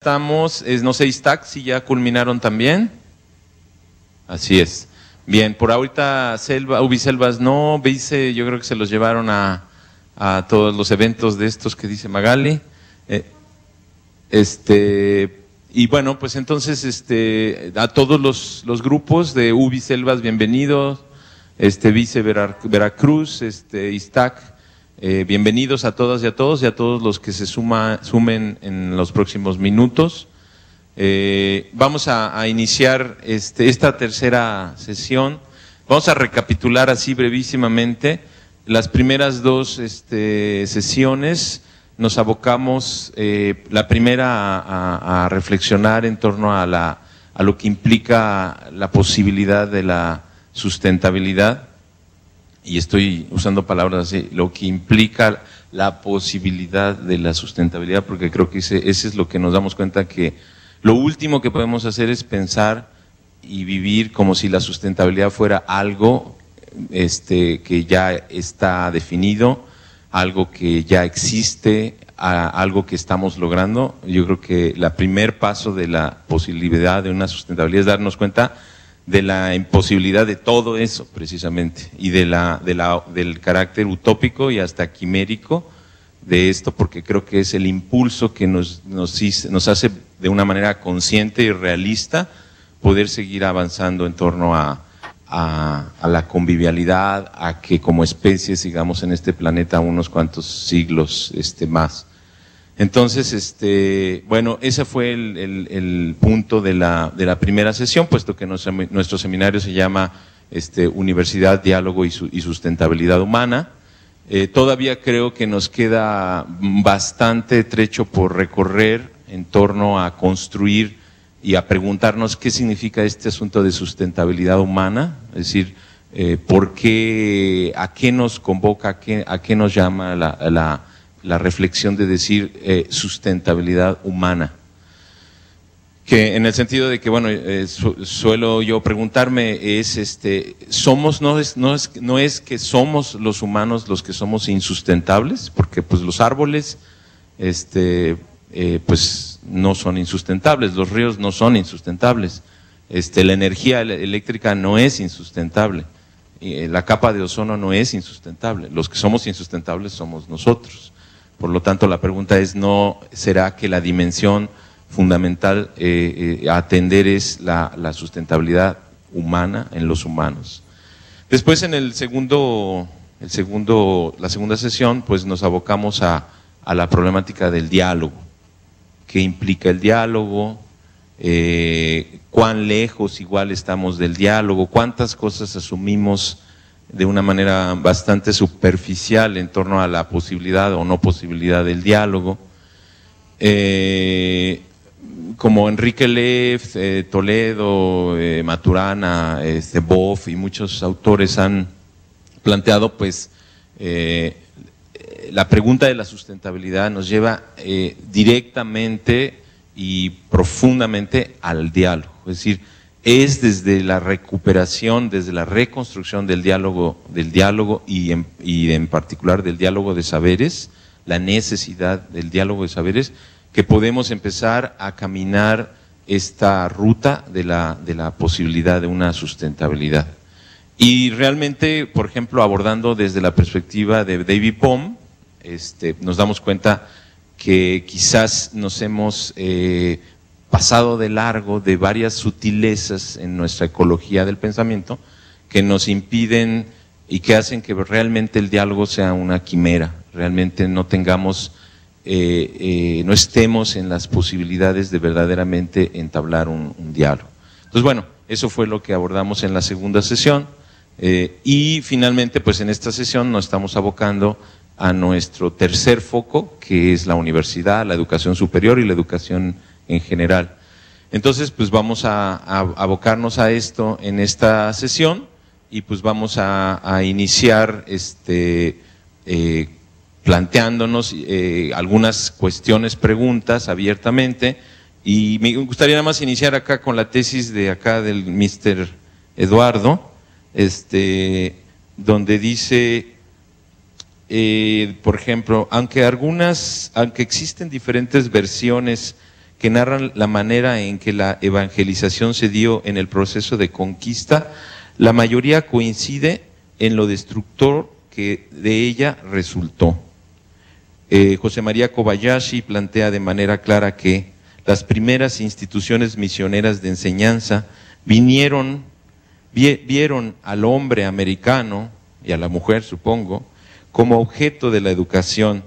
Estamos, no sé, Iztac, si ya culminaron también. Así es. Bien, por ahorita Ubiselvas no, Vice, yo creo que se los llevaron a todos los eventos de estos que dice Magali. Y bueno, pues entonces a todos los grupos de Ubiselvas, bienvenidos. Vice Veracruz, Iztac, bienvenidos a todas y a todos los que se sumen en los próximos minutos. Vamos a iniciar esta tercera sesión. Vamos a recapitular así brevísimamente. Las primeras dos sesiones nos abocamos, la primera a reflexionar en torno a lo que implica la posibilidad de la sustentabilidad, y estoy usando palabras así, lo que implica la posibilidad de la sustentabilidad, porque creo que ese es lo que nos damos cuenta, que lo último que podemos hacer es pensar y vivir como si la sustentabilidad fuera algo que ya está definido, algo que ya existe, algo que estamos logrando. Yo creo que el primer paso de la posibilidad de una sustentabilidad es darnos cuenta de la imposibilidad de todo eso, precisamente, y del carácter utópico y hasta quimérico de esto, porque creo que es el impulso que nos hace de una manera consciente y realista poder seguir avanzando en torno a la convivialidad, a que como especie sigamos en este planeta unos cuantos siglos más. Entonces, bueno, ese fue el punto de la primera sesión, puesto que nuestro seminario se llama Universidad, Diálogo y Sustentabilidad Humana. Todavía creo que nos queda bastante trecho por recorrer en torno a construir y a preguntarnos qué significa este asunto de sustentabilidad humana, es decir, por qué, a qué nos convoca, a qué nos llama la reflexión de decir sustentabilidad humana. Que en el sentido de que, bueno, suelo yo preguntarme, no es que somos los humanos los que somos insustentables, porque pues los árboles, pues no son insustentables, los ríos no son insustentables, la energía eléctrica no es insustentable, la capa de ozono no es insustentable, los que somos insustentables somos nosotros. Por lo tanto, la pregunta es, ¿no será que la dimensión fundamental a atender es la sustentabilidad humana en los humanos? Después, en la segunda sesión, pues nos abocamos a la problemática del diálogo. ¿Qué implica el diálogo? ¿Cuán lejos igual estamos del diálogo? ¿Cuántas cosas asumimos de una manera bastante superficial en torno a la posibilidad o no posibilidad del diálogo? Como Enrique Leff, Toledo, Maturana, Boff y muchos autores han planteado, pues la pregunta de la sustentabilidad nos lleva directamente y profundamente al diálogo, es decir, es desde la recuperación, desde la reconstrucción del diálogo y en particular del diálogo de saberes, la necesidad del diálogo de saberes, que podemos empezar a caminar esta ruta de la posibilidad de una sustentabilidad. Y realmente, por ejemplo, abordando desde la perspectiva de David Bohm, nos damos cuenta que quizás nos hemos pasado de largo de varias sutilezas en nuestra ecología del pensamiento que nos impiden y que hacen que realmente el diálogo sea una quimera, realmente no tengamos, no estemos en las posibilidades de verdaderamente entablar un diálogo. Entonces, bueno, eso fue lo que abordamos en la segunda sesión, y finalmente, pues en esta sesión nos estamos abocando a nuestro tercer foco, que es la universidad, la educación superior y la educación en general. Entonces, pues vamos a abocarnos a esto en esta sesión, y pues vamos a iniciar planteándonos algunas cuestiones, preguntas abiertamente, y me gustaría nada más iniciar acá con la tesis de acá del Mr. Eduardo, donde dice, por ejemplo, aunque existen diferentes versiones que narran la manera en que la evangelización se dio en el proceso de conquista, la mayoría coincide en lo destructor que de ella resultó. José María Kobayashi plantea de manera clara que las primeras instituciones misioneras de enseñanza vieron al hombre americano, y a la mujer supongo, como objeto de la educación,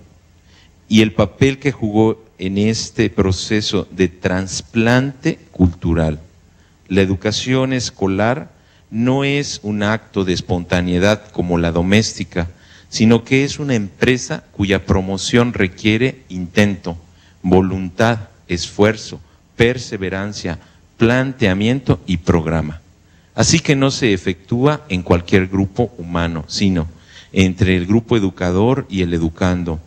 y el papel que jugó en este proceso de trasplante cultural. La educación escolar no es un acto de espontaneidad como la doméstica, sino que es una empresa cuya promoción requiere intento, voluntad, esfuerzo, perseverancia, planteamiento y programa. Así que no se efectúa en cualquier grupo humano, sino entre el grupo educador y el educando.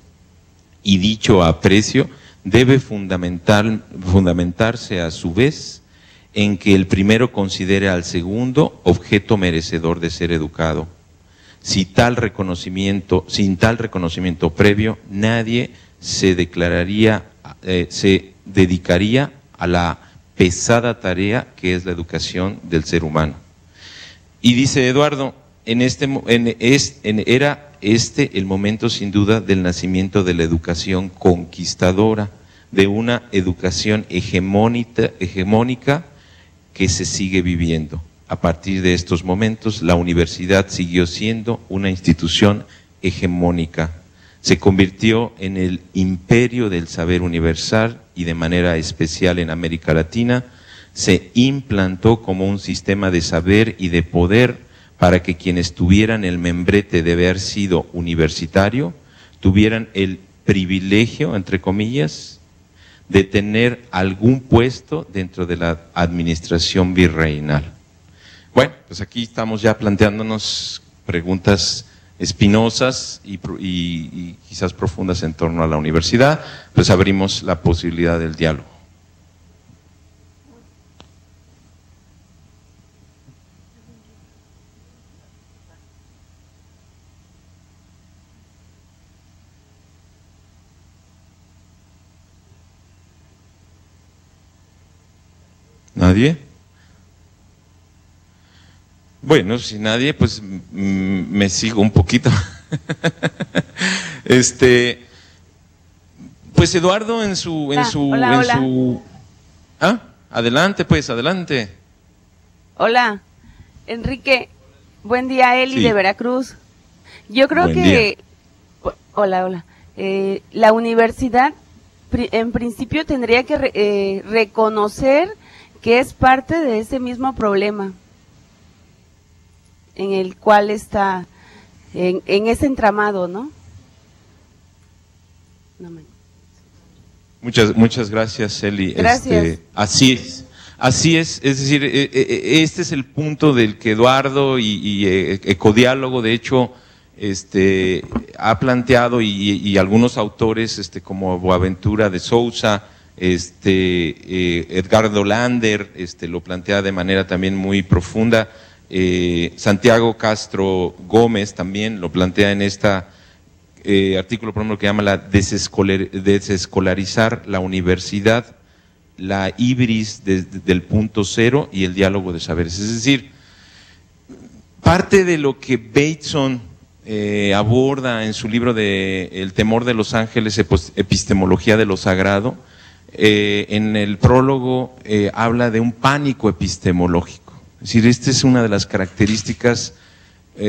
Y dicho aprecio debe fundamentarse a su vez en que el primero considere al segundo objeto merecedor de ser educado. Sin tal reconocimiento previo, nadie se dedicaría a la pesada tarea que es la educación del ser humano. Y dice Eduardo, era este el momento sin duda del nacimiento de la educación conquistadora, de una educación hegemónica que se sigue viviendo. A partir de estos momentos, la universidad siguió siendo una institución hegemónica. Se convirtió en el imperio del saber universal y de manera especial en América Latina, se implantó como un sistema de saber y de poder para que quienes tuvieran el membrete de haber sido universitario, tuvieran el privilegio, entre comillas, de tener algún puesto dentro de la administración virreinal. Bueno, pues aquí estamos ya planteándonos preguntas espinosas y quizás profundas en torno a la universidad, pues abrimos la posibilidad del diálogo. ¿Nadie? Bueno, si nadie, pues me sigo un poquito. Pues Eduardo en su adelante, pues, adelante. Hola, Enrique, buen día, Eli, sí, de Veracruz. Yo creo hola. La universidad en principio tendría que reconocer que es parte de ese mismo problema en el cual está, en ese entramado, ¿no? Muchas gracias, Eli. Gracias. Así es decir, este es el punto del que Eduardo y Ecodiálogo, de hecho, ha planteado y algunos autores, como Boaventura de Sousa, Edgardo Lander, lo plantea de manera también muy profunda. Santiago Castro Gómez también lo plantea en artículo, por ejemplo, que llama la desescolarizar la universidad, la ibris del punto cero y el diálogo de saberes. Es decir, parte de lo que Bateson aborda en su libro de El temor de los ángeles, epistemología de lo sagrado, en el prólogo habla de un pánico epistemológico. Es decir, esta es una de las características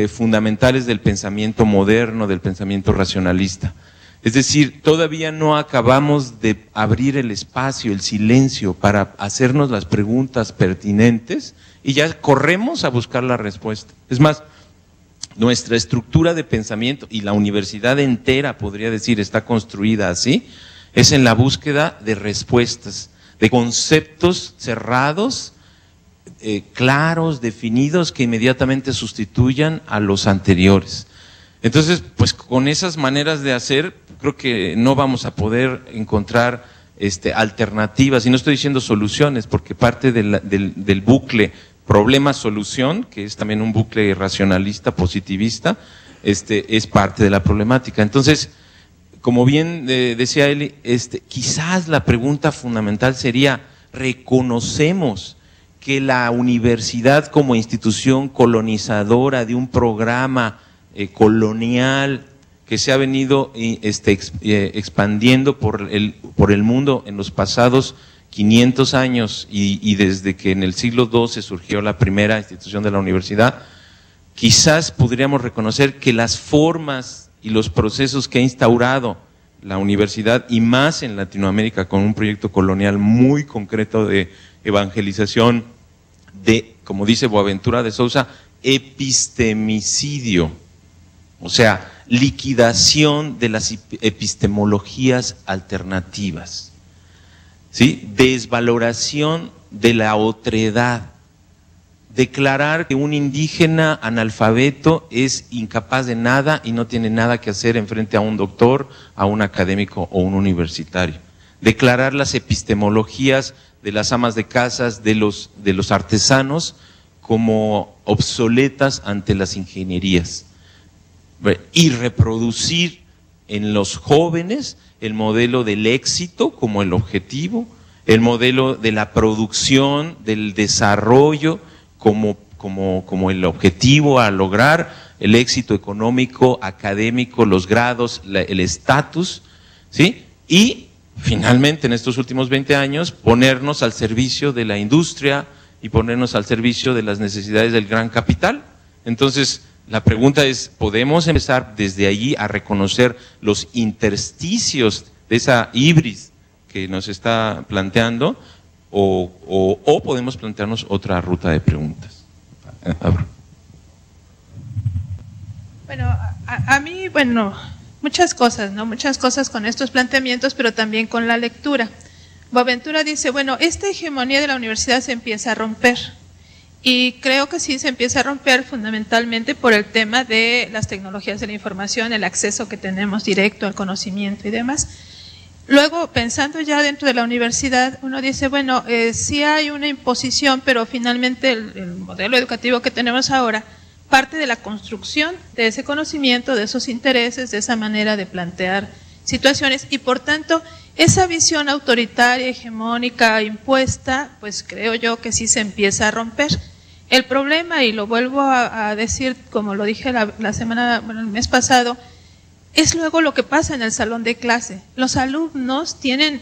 fundamentales del pensamiento moderno, del pensamiento racionalista. Es decir, todavía no acabamos de abrir el espacio, el silencio para hacernos las preguntas pertinentes y ya corremos a buscar la respuesta. Es más, nuestra estructura de pensamiento, y la universidad entera, podría decir, está construida así, es en la búsqueda de respuestas, de conceptos cerrados, claros, definidos, que inmediatamente sustituyan a los anteriores. Entonces, pues con esas maneras de hacer, creo que no vamos a poder encontrar alternativas, y no estoy diciendo soluciones, porque parte del bucle problema-solución, que es también un bucle racionalista, positivista, es parte de la problemática. Entonces, como bien decía Eli, quizás la pregunta fundamental sería, ¿reconocemos que la universidad como institución colonizadora de un programa colonial que se ha venido expandiendo por el mundo en los pasados 500 años y desde que en el siglo XII surgió la primera institución de la universidad, quizás podríamos reconocer que las formas y los procesos que ha instaurado la universidad, y más en Latinoamérica con un proyecto colonial muy concreto de evangelización, de, como dice Boaventura de Sousa, epistemicidio, o sea, liquidación de las epistemologías alternativas, ¿sí? Desvaloración de la otredad, declarar que un indígena analfabeto es incapaz de nada y no tiene nada que hacer enfrente a un doctor, a un académico o un universitario, declarar las epistemologías de las amas de casas, de los artesanos, como obsoletas ante las ingenierías, y reproducir en los jóvenes el modelo del éxito como el objetivo, el modelo de la producción, del desarrollo como el objetivo a lograr, el éxito económico, académico, los grados, el estatus, ¿sí? Y finalmente en estos últimos 20 años ponernos al servicio de la industria y ponernos al servicio de las necesidades del gran capital. Entonces, la pregunta es, ¿podemos empezar desde allí a reconocer los intersticios de esa hibris que nos está planteando? O podemos plantearnos otra ruta de preguntas. Bueno, a mí, muchas cosas, ¿no? Muchas cosas con estos planteamientos, pero también con la lectura. Boaventura dice, bueno, esta hegemonía de la universidad se empieza a romper. Y creo que sí se empieza a romper fundamentalmente por el tema de las tecnologías de la información, el acceso que tenemos directo al conocimiento y demás. Luego, pensando ya dentro de la universidad, uno dice, bueno, sí hay una imposición, pero finalmente el modelo educativo que tenemos ahora parte de la construcción de ese conocimiento, de esos intereses, de esa manera de plantear situaciones, y por tanto, esa visión autoritaria, hegemónica, impuesta, pues creo yo que sí se empieza a romper. El problema, y lo vuelvo a decir como lo dije el mes pasado, es luego lo que pasa en el salón de clase. Los alumnos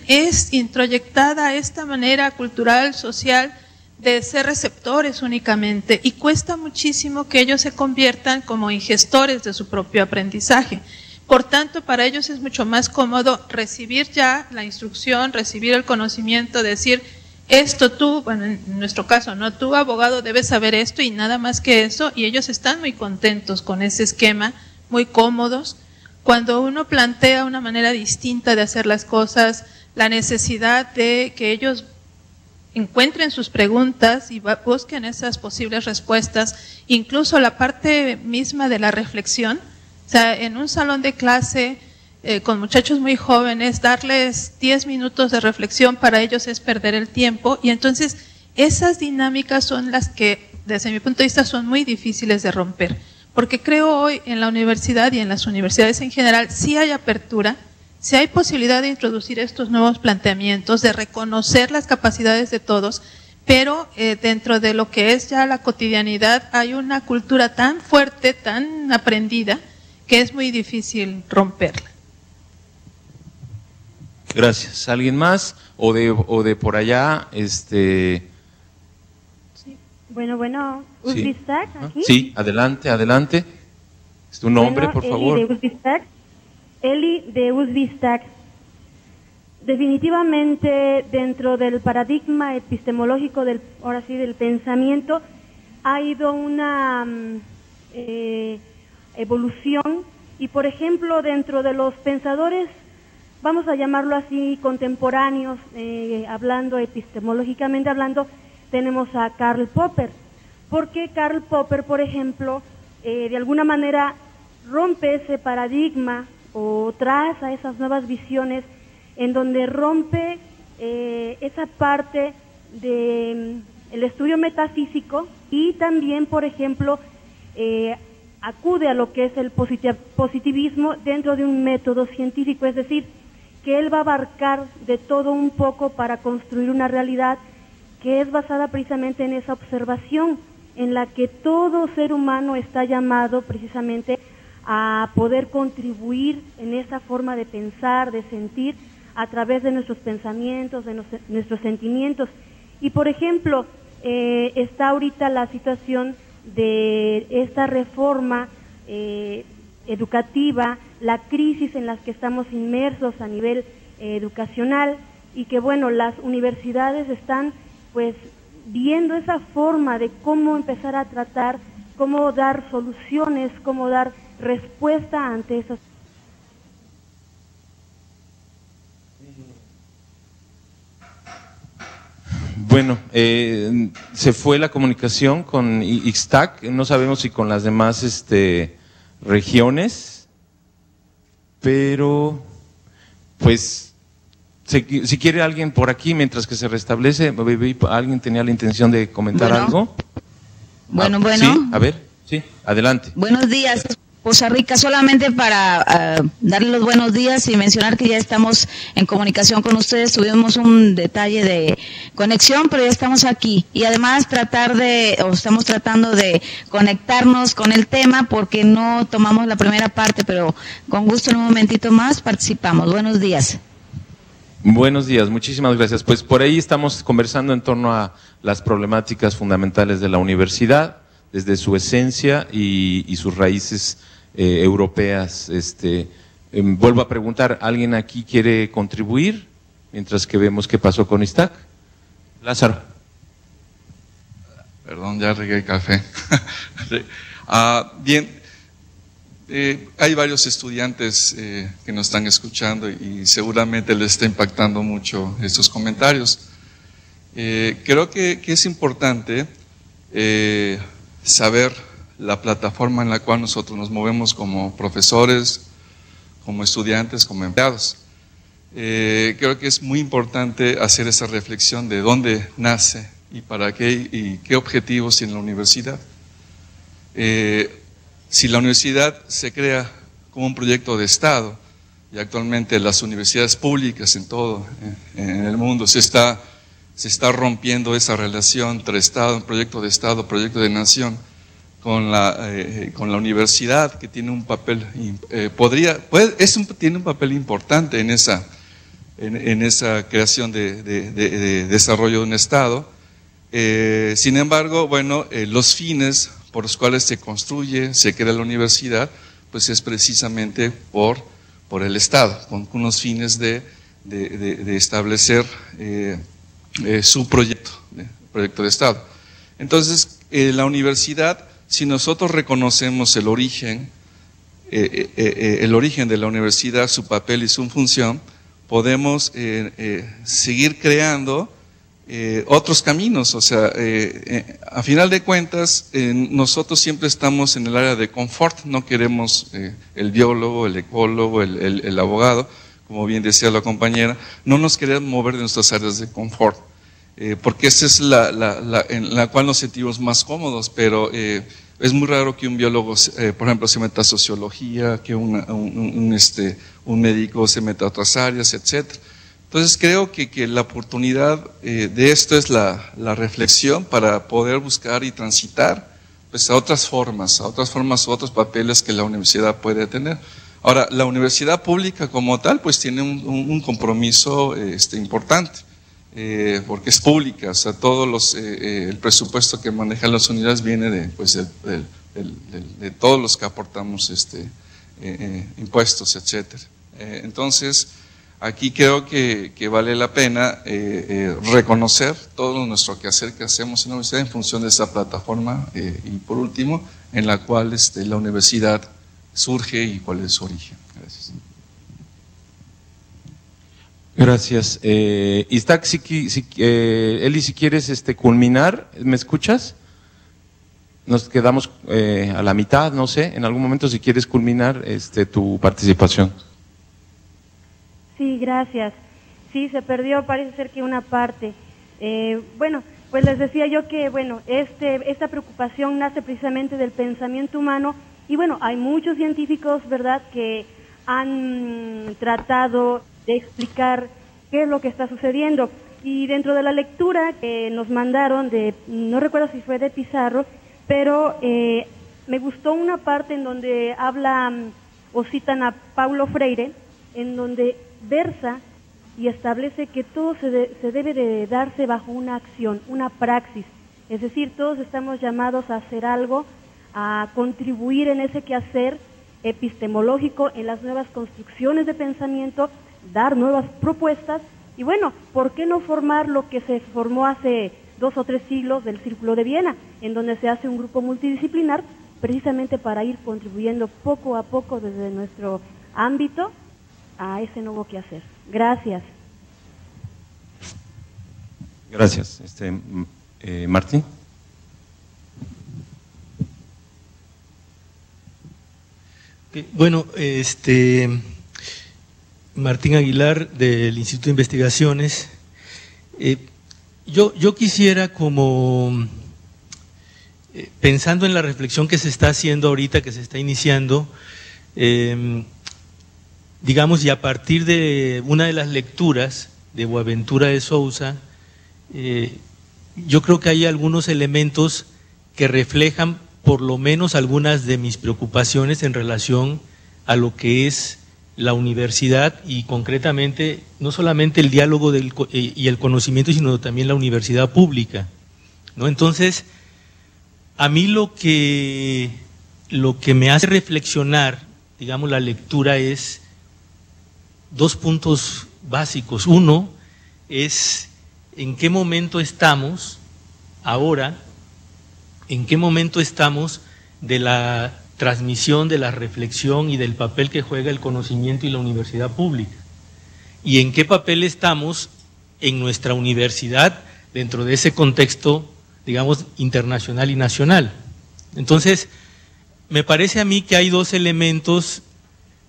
es introyectada esta manera cultural, social, de ser receptores únicamente, y cuesta muchísimo que ellos se conviertan como ingestores de su propio aprendizaje. Por tanto, para ellos es mucho más cómodo recibir ya la instrucción, recibir el conocimiento, decir, esto tú, bueno, en nuestro caso, ¿no? Tú, abogado, debes saber esto y nada más que eso, y ellos están muy contentos con ese esquema, muy cómodos. Cuando uno plantea una manera distinta de hacer las cosas, la necesidad de que ellos encuentren sus preguntas y busquen esas posibles respuestas, incluso la parte misma de la reflexión, o sea, en un salón de clase con muchachos muy jóvenes, darles 10 minutos de reflexión para ellos es perder el tiempo, y entonces esas dinámicas son las que, desde mi punto de vista, son muy difíciles de romper. Porque creo hoy en la universidad y en las universidades en general sí hay apertura, sí hay posibilidad de introducir estos nuevos planteamientos, de reconocer las capacidades de todos, pero dentro de lo que es ya la cotidianidad hay una cultura tan fuerte, tan aprendida, que es muy difícil romperla. Gracias. ¿Alguien más? ¿O de por allá? Sí. Bueno, Uzbistak, sí. aquí. Sí, adelante. ¿Es tu nombre, por favor? Eli de Uzbistak. Definitivamente, dentro del paradigma epistemológico del pensamiento, ha ido una evolución, y por ejemplo, dentro de los pensadores, vamos a llamarlo así, contemporáneos, epistemológicamente hablando, tenemos a Karl Popper, porque Karl Popper, por ejemplo, de alguna manera rompe ese paradigma o traza esas nuevas visiones en donde rompe esa parte del estudio metafísico, y también, por ejemplo, acude a lo que es el positivismo dentro de un método científico, es decir, que él va a abarcar de todo un poco para construir una realidad que es basada precisamente en esa observación, en la que todo ser humano está llamado precisamente a poder contribuir en esa forma de pensar, de sentir, a través de nuestros pensamientos, de nuestros sentimientos. Y por ejemplo, está ahorita la situación de esta reforma educativa, la crisis en la que estamos inmersos a nivel educacional, y que bueno, las universidades están pues viendo esa forma de cómo empezar a tratar, cómo dar soluciones, cómo dar respuesta ante esas. Bueno, se fue la comunicación con Ixtac, no sabemos si con las demás regiones, pero pues si quiere alguien por aquí mientras que se restablece, alguien tenía la intención de comentar algo. Bueno. Sí, a ver, sí, adelante. Buenos días, Poza Rica, solamente para darle los buenos días y mencionar que ya estamos en comunicación con ustedes. Tuvimos un detalle de conexión, pero ya estamos aquí. Y además estamos tratando de conectarnos con el tema porque no tomamos la primera parte, pero con gusto en un momentito más participamos. Buenos días. Buenos días, muchísimas gracias. Pues por ahí estamos conversando en torno a las problemáticas fundamentales de la universidad, desde su esencia y sus raíces europeas. Vuelvo a preguntar, ¿alguien aquí quiere contribuir? Mientras que vemos qué pasó con Ixtac. Lázaro. Perdón, ya regué el café. Bien. Hay varios estudiantes que nos están escuchando y seguramente les está impactando mucho estos comentarios. Creo que es importante saber la plataforma en la cual nosotros nos movemos como profesores, como estudiantes, como empleados. Creo que es muy importante hacer esa reflexión de dónde nace y para qué y qué objetivos tiene la universidad. Si la universidad se crea como un proyecto de Estado, y actualmente las universidades públicas en todo en el mundo se está rompiendo esa relación entre Estado, un proyecto de Estado, proyecto de nación, con la universidad, que tiene un papel, tiene un papel importante en esa creación de desarrollo de un Estado. Sin embargo, bueno, los fines por los cuales se construye, se crea la universidad, pues es precisamente por el Estado, con unos fines de establecer su proyecto de Estado. Entonces, la universidad, si nosotros reconocemos el origen de la universidad, su papel y su función, podemos seguir creando otros caminos. O sea, a final de cuentas, nosotros siempre estamos en el área de confort, no queremos el biólogo, el ecólogo, el abogado, como bien decía la compañera, no nos queremos mover de nuestras áreas de confort, porque esa es en la cual nos sentimos más cómodos, pero es muy raro que un biólogo, por ejemplo, se meta a sociología, que un médico se meta a otras áreas, etcétera. Entonces creo que la oportunidad de esto es la reflexión para poder buscar y transitar pues a otras formas, otros papeles que la universidad puede tener. Ahora, la universidad pública como tal pues tiene un compromiso importante, porque es pública, o sea, el presupuesto que manejan las unidades viene de todos los que aportamos impuestos, etcétera. Entonces, aquí creo que vale la pena reconocer todo nuestro quehacer que hacemos en la universidad en función de esa plataforma y por último, en la cual la universidad surge y cuál es su origen. Gracias. Gracias. Ixtac, Eli, si quieres culminar, ¿me escuchas? Nos quedamos a la mitad, no sé, en algún momento si quieres culminar tu participación. Sí, gracias. Sí, se perdió, parece ser que una parte. Bueno, pues les decía yo que, bueno, esta preocupación nace precisamente del pensamiento humano Y bueno, hay muchos científicos, ¿verdad?, que han tratado de explicar qué es lo que está sucediendo. Y dentro de la lectura que nos mandaron, no recuerdo si fue de Pizarro, pero me gustó una parte en donde habla o citan a Paulo Freire, en donde versa y establece que todo se debe de darse bajo una acción, una praxis. Es decir, todos estamos llamados a hacer algo, a contribuir en ese quehacer epistemológico, en las nuevas construcciones de pensamiento, dar nuevas propuestas. Y bueno, ¿por qué no formar lo que se formó hace 2 o 3 siglos del Círculo de Viena, en donde se hace un grupo multidisciplinar precisamente para ir contribuyendo poco a poco desde nuestro ámbito a ese nuevo quehacer? Gracias. Gracias. Martín. Bueno, Martín Aguilar del Instituto de Investigaciones. Yo quisiera, como pensando en la reflexión que se está haciendo ahorita, que se está iniciando, digamos, y a partir de una de las lecturas de Boaventura de Sousa, yo creo que hay algunos elementos que reflejan por lo menos algunas de mis preocupaciones en relación a lo que es la universidad y concretamente no solamente el diálogo y el conocimiento, sino también la universidad pública, ¿no? Entonces, a mí lo que me hace reflexionar, digamos, la lectura es 2 puntos básicos. Uno es en qué momento estamos ahora, en qué momento estamos de la transmisión, de la reflexión y del papel que juega el conocimiento y la universidad pública. Y en qué papel estamos en nuestra universidad dentro de ese contexto, digamos, internacional y nacional. Entonces, me parece a mí que hay 2 elementos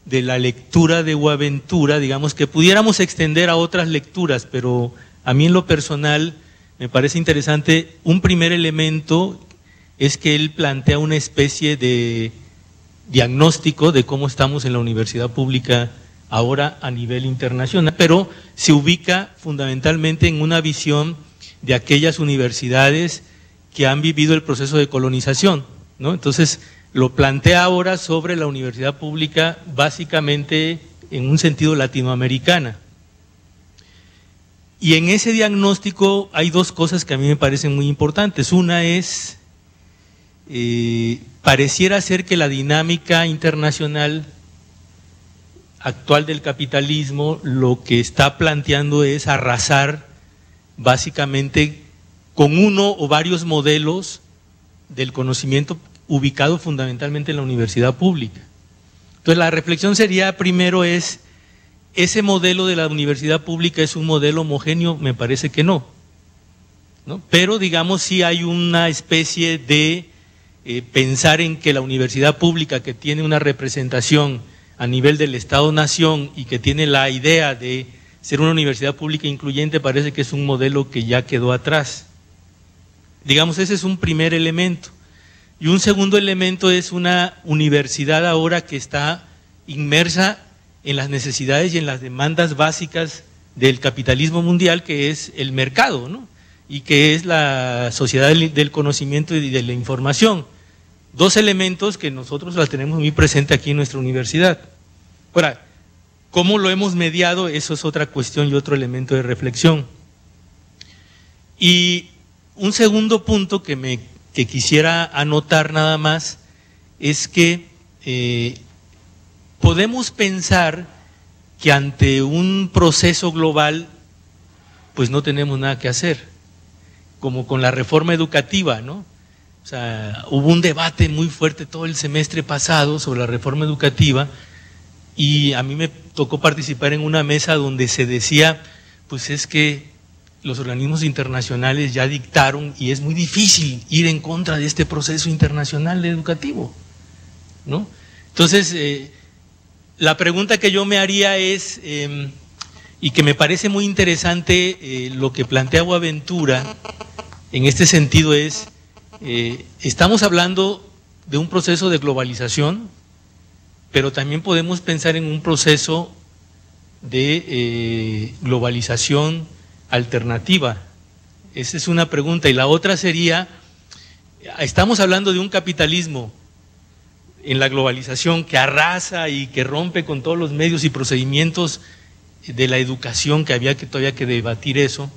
de la lectura de Boaventura, digamos, que pudiéramos extender a otras lecturas, pero a mí en lo personal me parece interesante. Un primer elemento es que él plantea una especie de diagnóstico de cómo estamos en la universidad pública ahora a nivel internacional, pero se ubica fundamentalmente en una visión de aquellas universidades que han vivido el proceso de colonización, ¿no? Entonces, lo plantea ahora sobre la universidad pública básicamente en un sentido latinoamericana. Y en ese diagnóstico hay 2 cosas que a mí me parecen muy importantes. Una es, pareciera ser que la dinámica internacional actual del capitalismo lo que está planteando es arrasar básicamente con uno o varios modelos del conocimiento ubicado fundamentalmente en la universidad pública. Entonces la reflexión sería, primero es, ¿ese modelo de la universidad pública es un modelo homogéneo? Me parece que no, ¿no? Pero digamos sí hay una especie de pensar en que la universidad pública, que tiene una representación a nivel del Estado-Nación y que tiene la idea de ser una universidad pública incluyente, parece que es un modelo que ya quedó atrás. Digamos, ese es un primer elemento. Y un segundo elemento es una universidad ahora que está inmersa en las necesidades y en las demandas básicas del capitalismo mundial, que es el mercado, ¿no? Y que es la sociedad del conocimiento y de la información. 2 elementos que nosotros las tenemos muy presente aquí en nuestra universidad. Ahora, ¿cómo lo hemos mediado? Eso es otra cuestión y otro elemento de reflexión. Y un segundo punto que quisiera anotar nada más es que podemos pensar que ante un proceso global pues no tenemos nada que hacer, como con la reforma educativa, ¿no? O sea, hubo un debate muy fuerte todo el semestre pasado sobre la reforma educativa y a mí me tocó participar en una mesa donde se decía, pues es que los organismos internacionales ya dictaron y es muy difícil ir en contra de este proceso internacional educativo, ¿no? Entonces, la pregunta que yo me haría es, y que me parece muy interesante lo que plantea Boaventura en este sentido es, estamos hablando de un proceso de globalización, pero también podemos pensar en un proceso de globalización alternativa. Esa es una pregunta. Y la otra sería, estamos hablando de un capitalismo en la globalización que arrasa y que rompe con todos los medios y procedimientos de la educación, que había que todavía que debatir eso,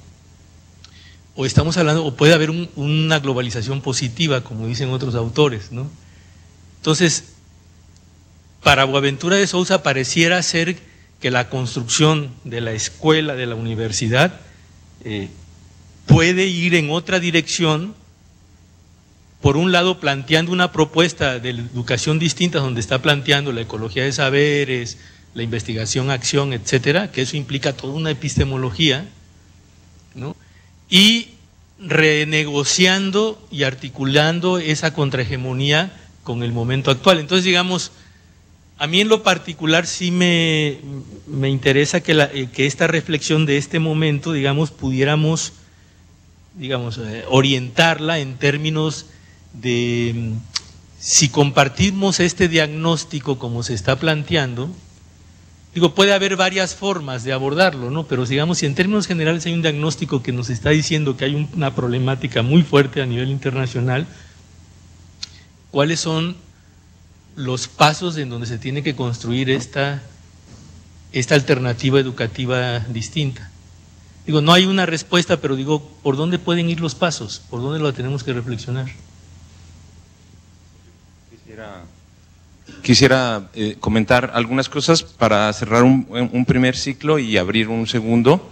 o estamos hablando, o puede haber una globalización positiva, como dicen otros autores, ¿no? Entonces, para Boaventura de Sousa pareciera ser que la construcción de la escuela, de la universidad, puede ir en otra dirección, por un lado planteando una propuesta de educación distinta, donde está planteando la ecología de saberes, la investigación, acción, etcétera, que eso implica toda una epistemología, ¿no? Y renegociando y articulando esa contrahegemonía con el momento actual. Entonces, digamos, a mí en lo particular sí me interesa que esta reflexión de este momento, digamos, pudiéramos, digamos, orientarla en términos de si compartimos este diagnóstico como se está planteando. Digo, puede haber varias formas de abordarlo, ¿no? Pero digamos, si en términos generales hay un diagnóstico que nos está diciendo que hay una problemática muy fuerte a nivel internacional, ¿cuáles son los pasos en donde se tiene que construir esta alternativa educativa distinta? Digo, no hay una respuesta, pero digo, ¿por dónde pueden ir los pasos? ¿Por dónde lo tenemos que reflexionar? Quisiera comentar algunas cosas para cerrar un primer ciclo y abrir un segundo.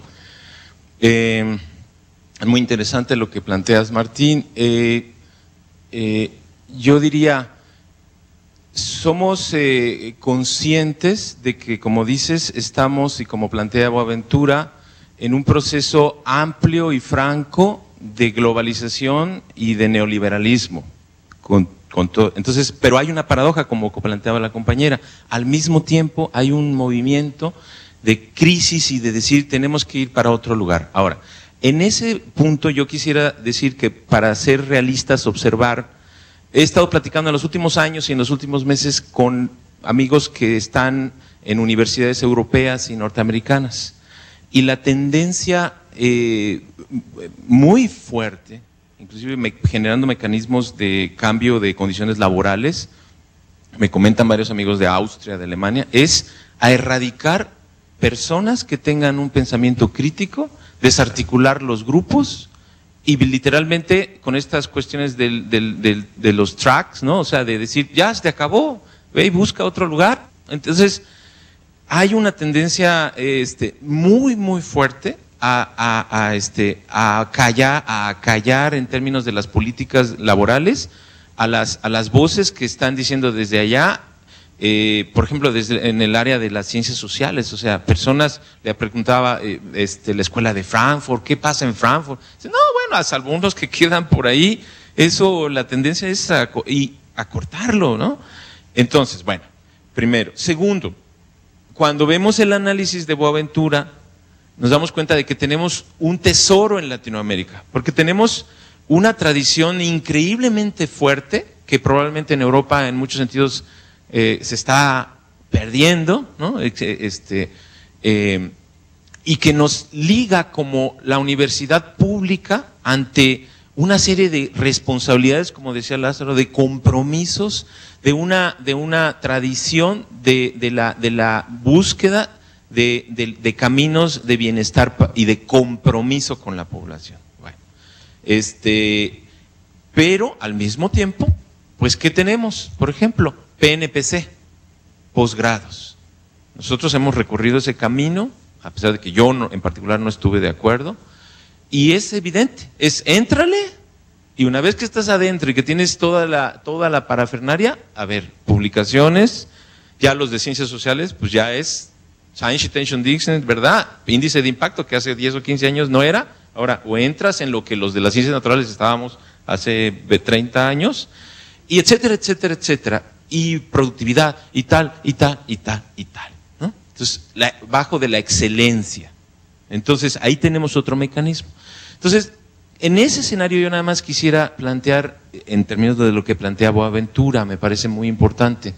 Muy interesante lo que planteas, Martín. Yo diría, somos conscientes de que, como dices, estamos, y como plantea Boaventura, en un proceso amplio y franco de globalización y de neoliberalismo. Entonces, pero hay una paradoja, como planteaba la compañera. Al mismo tiempo hay un movimiento de crisis y de decir tenemos que ir para otro lugar. Ahora, en ese punto yo quisiera decir que, para ser realistas, observar, he estado platicando en los últimos años y en los últimos meses con amigos que están en universidades europeas y norteamericanas, y la tendencia muy fuerte, inclusive generando mecanismos de cambio de condiciones laborales, me comentan varios amigos de Austria, de Alemania, es a erradicar personas que tengan un pensamiento crítico, desarticular los grupos y literalmente con estas cuestiones de los tracks, ¿no? O sea, de decir, ya se acabó, ve y busca otro lugar. Entonces, hay una tendencia muy, muy fuerte a callar en términos de las políticas laborales a las voces que están diciendo desde allá, por ejemplo, en el área de las ciencias sociales. O sea, personas, le preguntaba la escuela de Frankfurt, ¿qué pasa en Frankfurt? Dice, no, bueno, a salvo unos que quedan por ahí, eso, la tendencia es a cortarlo, ¿no? Entonces, bueno, primero. Segundo, cuando vemos el análisis de Boaventura, nos damos cuenta de que tenemos un tesoro en Latinoamérica, porque tenemos una tradición increíblemente fuerte, que probablemente en Europa en muchos sentidos se está perdiendo, ¿no? Y que nos liga como la universidad pública ante una serie de responsabilidades, como decía Lázaro, de compromisos, de una tradición de la búsqueda de caminos de bienestar y de compromiso con la población. Bueno, pero al mismo tiempo, pues, ¿qué tenemos? Por ejemplo, PNPC, posgrados. Nosotros hemos recorrido ese camino, a pesar de que yo en particular no estuve de acuerdo, y es evidente, éntrale, y una vez que estás adentro y que tienes toda la parafernaria, a ver, publicaciones, ya los de ciencias sociales, pues ya es Science Citation Index, ¿verdad? Índice de impacto, que hace 10 o 15 años no era. Ahora, o entras en lo que los de las ciencias naturales estábamos hace 30 años, y etcétera, etcétera, etcétera, y productividad, y tal, y tal, y tal, y tal, ¿no? Entonces, bajo de la excelencia. Entonces, ahí tenemos otro mecanismo. Entonces, En ese escenario yo nada más quisiera plantear, en términos de lo que plantea Boaventura, me parece muy importante.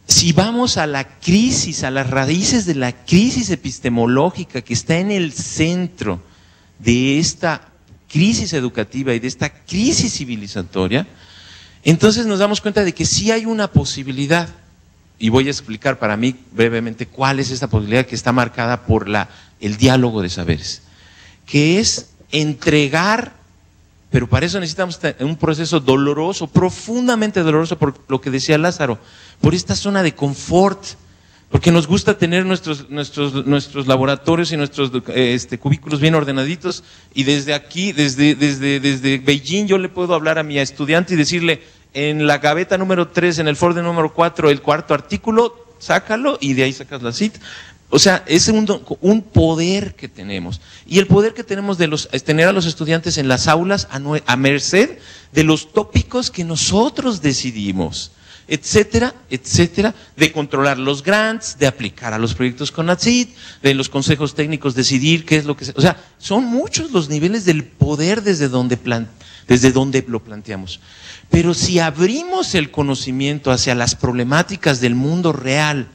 Si vamos a la crisis, a las raíces de la crisis epistemológica que está en el centro de esta crisis educativa y de esta crisis civilizatoria, entonces nos damos cuenta de que sí hay una posibilidad, y voy a explicar para mí brevemente cuál es esta posibilidad, que está marcada por el diálogo de saberes, que es entregar, pero para eso necesitamos un proceso doloroso, profundamente doloroso, por lo que decía Lázaro, por esta zona de confort, porque nos gusta tener nuestros laboratorios y nuestros cubículos bien ordenaditos, y desde aquí, desde Beijing, yo le puedo hablar a mi estudiante y decirle, en la gaveta número 3, en el folder número 4, el cuarto artículo, sácalo, y de ahí sacas la cita. O sea, es un poder que tenemos. Y el poder que tenemos es tener a los estudiantes en las aulas a merced de los tópicos que nosotros decidimos, etcétera, etcétera, de controlar los grants, de aplicar a los proyectos CONACYT, de los consejos técnicos decidir qué es lo que se... O sea, son muchos los niveles del poder desde donde lo planteamos. Pero si abrimos el conocimiento hacia las problemáticas del mundo real,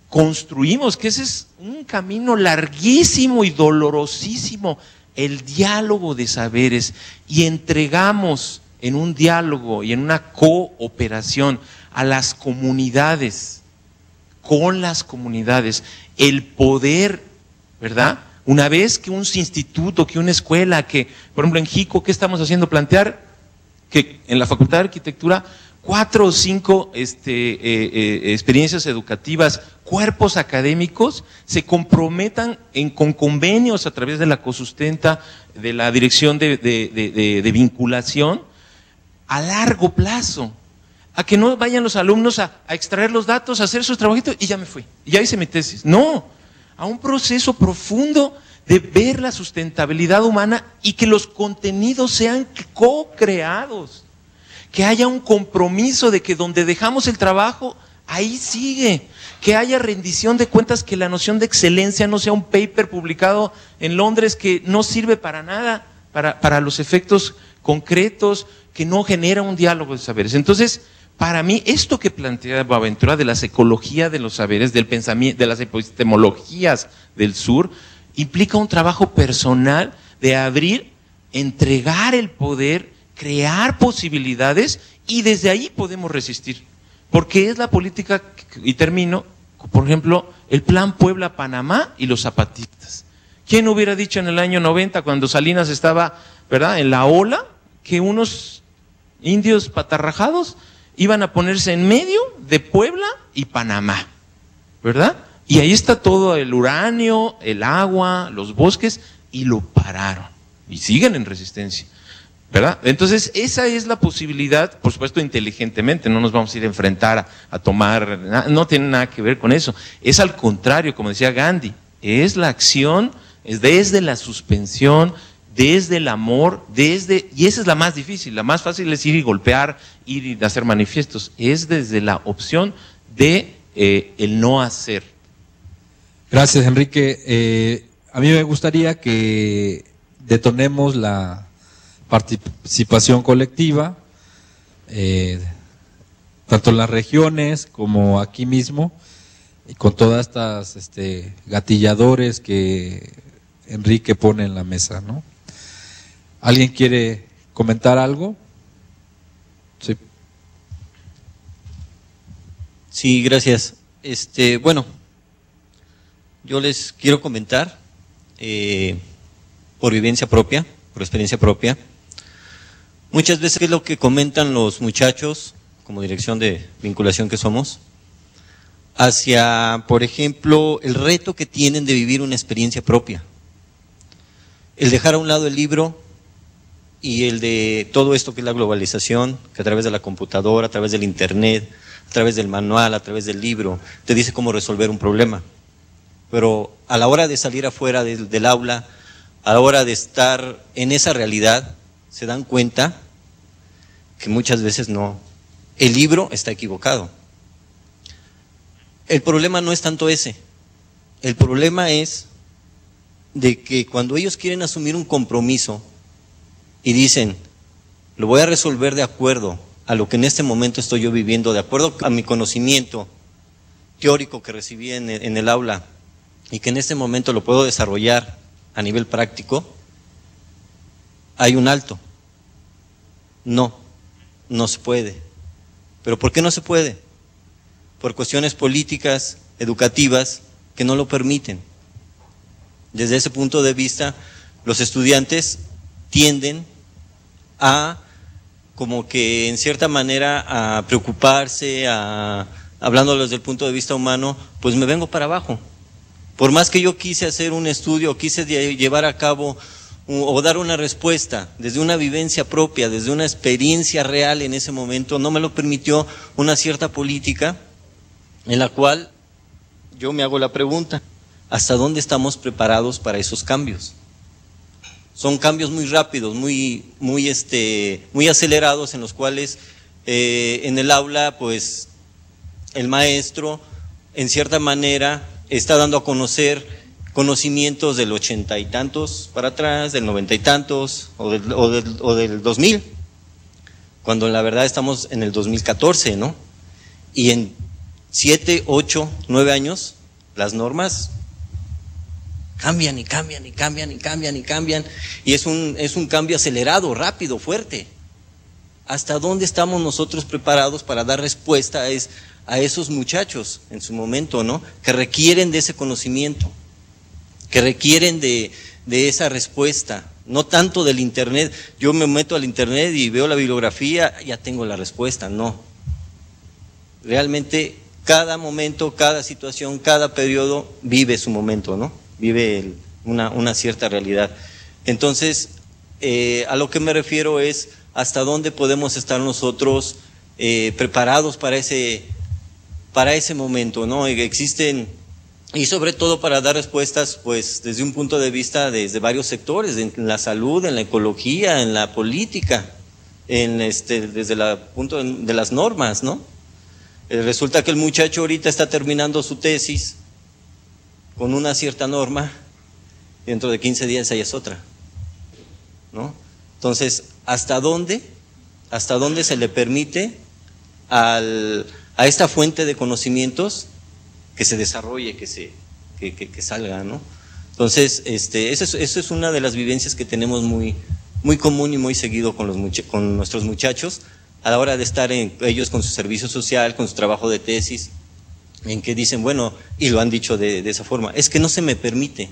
construimos, que ese es un camino larguísimo y dolorosísimo, el diálogo de saberes, y entregamos en un diálogo y en una cooperación a las comunidades, con las comunidades, el poder, ¿verdad? Una vez que un instituto, que una escuela, que, por ejemplo, en Jico, ¿qué estamos haciendo? Plantear que en la Facultad de Arquitectura 4 o 5 experiencias educativas, cuerpos académicos, se comprometan con convenios a través de la COSUSTENTA, de la Dirección de Vinculación, a largo plazo, a que no vayan los alumnos a extraer los datos, a hacer sus trabajitos y ya me fui, y ya hice mi tesis. No, a un proceso profundo de ver la sustentabilidad humana y que los contenidos sean co-creados. Que haya un compromiso de que donde dejamos el trabajo, ahí sigue. Que haya rendición de cuentas, que la noción de excelencia no sea un paper publicado en Londres que no sirve para nada, para los efectos concretos, que no genera un diálogo de saberes. Entonces, para mí, esto que plantea Boaventura de la ecología de los saberes, del pensamiento, de las epistemologías del sur, implica un trabajo personal de abrir, entregar el poder, crear posibilidades, y desde ahí podemos resistir, porque es la política, y termino, por ejemplo, el Plan Puebla-Panamá y los zapatistas. ¿Quién hubiera dicho en el año 90, cuando Salinas estaba, ¿verdad?, en la ola, que unos indios patarrajados iban a ponerse en medio de Puebla y Panamá, ¿verdad? Y ahí está todo el uranio, el agua, los bosques, y lo pararon, y siguen en resistencia, ¿verdad? Entonces, esa es la posibilidad, por supuesto inteligentemente, no nos vamos a ir a enfrentar a tomar, no tiene nada que ver con eso, es al contrario, como decía Gandhi, es la acción, es desde la suspensión, desde el amor, y esa es la más difícil, la más fácil es ir y golpear, ir y hacer manifiestos, es desde la opción de el no hacer. Gracias, Enrique. A mí me gustaría que detonemos la participación colectiva, tanto en las regiones como aquí mismo, y con todas estas gatilladores que Enrique pone en la mesa, ¿no? ¿Alguien quiere comentar algo? Sí. Sí, gracias. Bueno, yo les quiero comentar, por vivencia propia, por experiencia propia, muchas veces es lo que comentan los muchachos, como dirección de vinculación que somos, hacia, por ejemplo, el reto que tienen de vivir una experiencia propia. El dejar a un lado el libro y el de todo esto que es la globalización, que a través de la computadora, a través del internet, a través del manual, a través del libro, te dice cómo resolver un problema. Pero a la hora de salir afuera del aula, a la hora de estar en esa realidad, se dan cuenta que muchas veces no, el libro está equivocado. El problema no es tanto ese, el problema es de que cuando ellos quieren asumir un compromiso y dicen, lo voy a resolver de acuerdo a lo que en este momento estoy yo viviendo, de acuerdo a mi conocimiento teórico que recibí en el aula y que en este momento lo puedo desarrollar a nivel práctico, hay un alto. No se puede. ¿Pero por qué no se puede? Por cuestiones políticas, educativas, que no lo permiten. Desde ese punto de vista, los estudiantes tienden a, como que en cierta manera, a preocuparse, hablando desde el punto de vista humano, pues me vengo para abajo. Por más que yo quise hacer un estudio, quise llevar a cabo o dar una respuesta desde una vivencia propia, desde una experiencia real en ese momento, no me lo permitió una cierta política en la cual yo me hago la pregunta, ¿hasta dónde estamos preparados para esos cambios? Son cambios muy rápidos, muy acelerados, en los cuales en el aula, pues, el maestro, en cierta manera, está dando a conocer conocimientos del 80 y tantos para atrás, del 90 y tantos, o del 2000, cuando en la verdad estamos en el 2014, ¿no? Y en 7, 8, 9 años, las normas cambian y cambian y cambian y cambian y cambian, y es un cambio acelerado, rápido, fuerte. ¿Hasta dónde estamos nosotros preparados para dar respuesta a esos muchachos en su momento, ¿no? Que requieren de ese conocimiento, que requieren de esa respuesta, no tanto del internet. Yo me meto al internet y veo la bibliografía, ya tengo la respuesta, no. Realmente cada momento, cada situación, cada periodo vive su momento, ¿no? Vive una cierta realidad. Entonces, a lo que me refiero es hasta dónde podemos estar nosotros preparados para ese momento, ¿no? Existen, y sobre todo para dar respuestas, pues, desde un punto de vista desde varios sectores, en la salud, en la ecología, en la política, desde el punto de las normas, ¿no? Resulta que el muchacho ahorita está terminando su tesis con una cierta norma, y dentro de 15 días ella es otra, ¿no? Entonces, ¿hasta dónde se le permite a esta fuente de conocimientos que se desarrolle, que salga, ¿no? Entonces, eso es una de las vivencias que tenemos muy común y muy seguido con nuestros muchachos, a la hora de estar ellos con su servicio social, con su trabajo de tesis, en que dicen, bueno, y lo han dicho de esa forma, es que no se me permite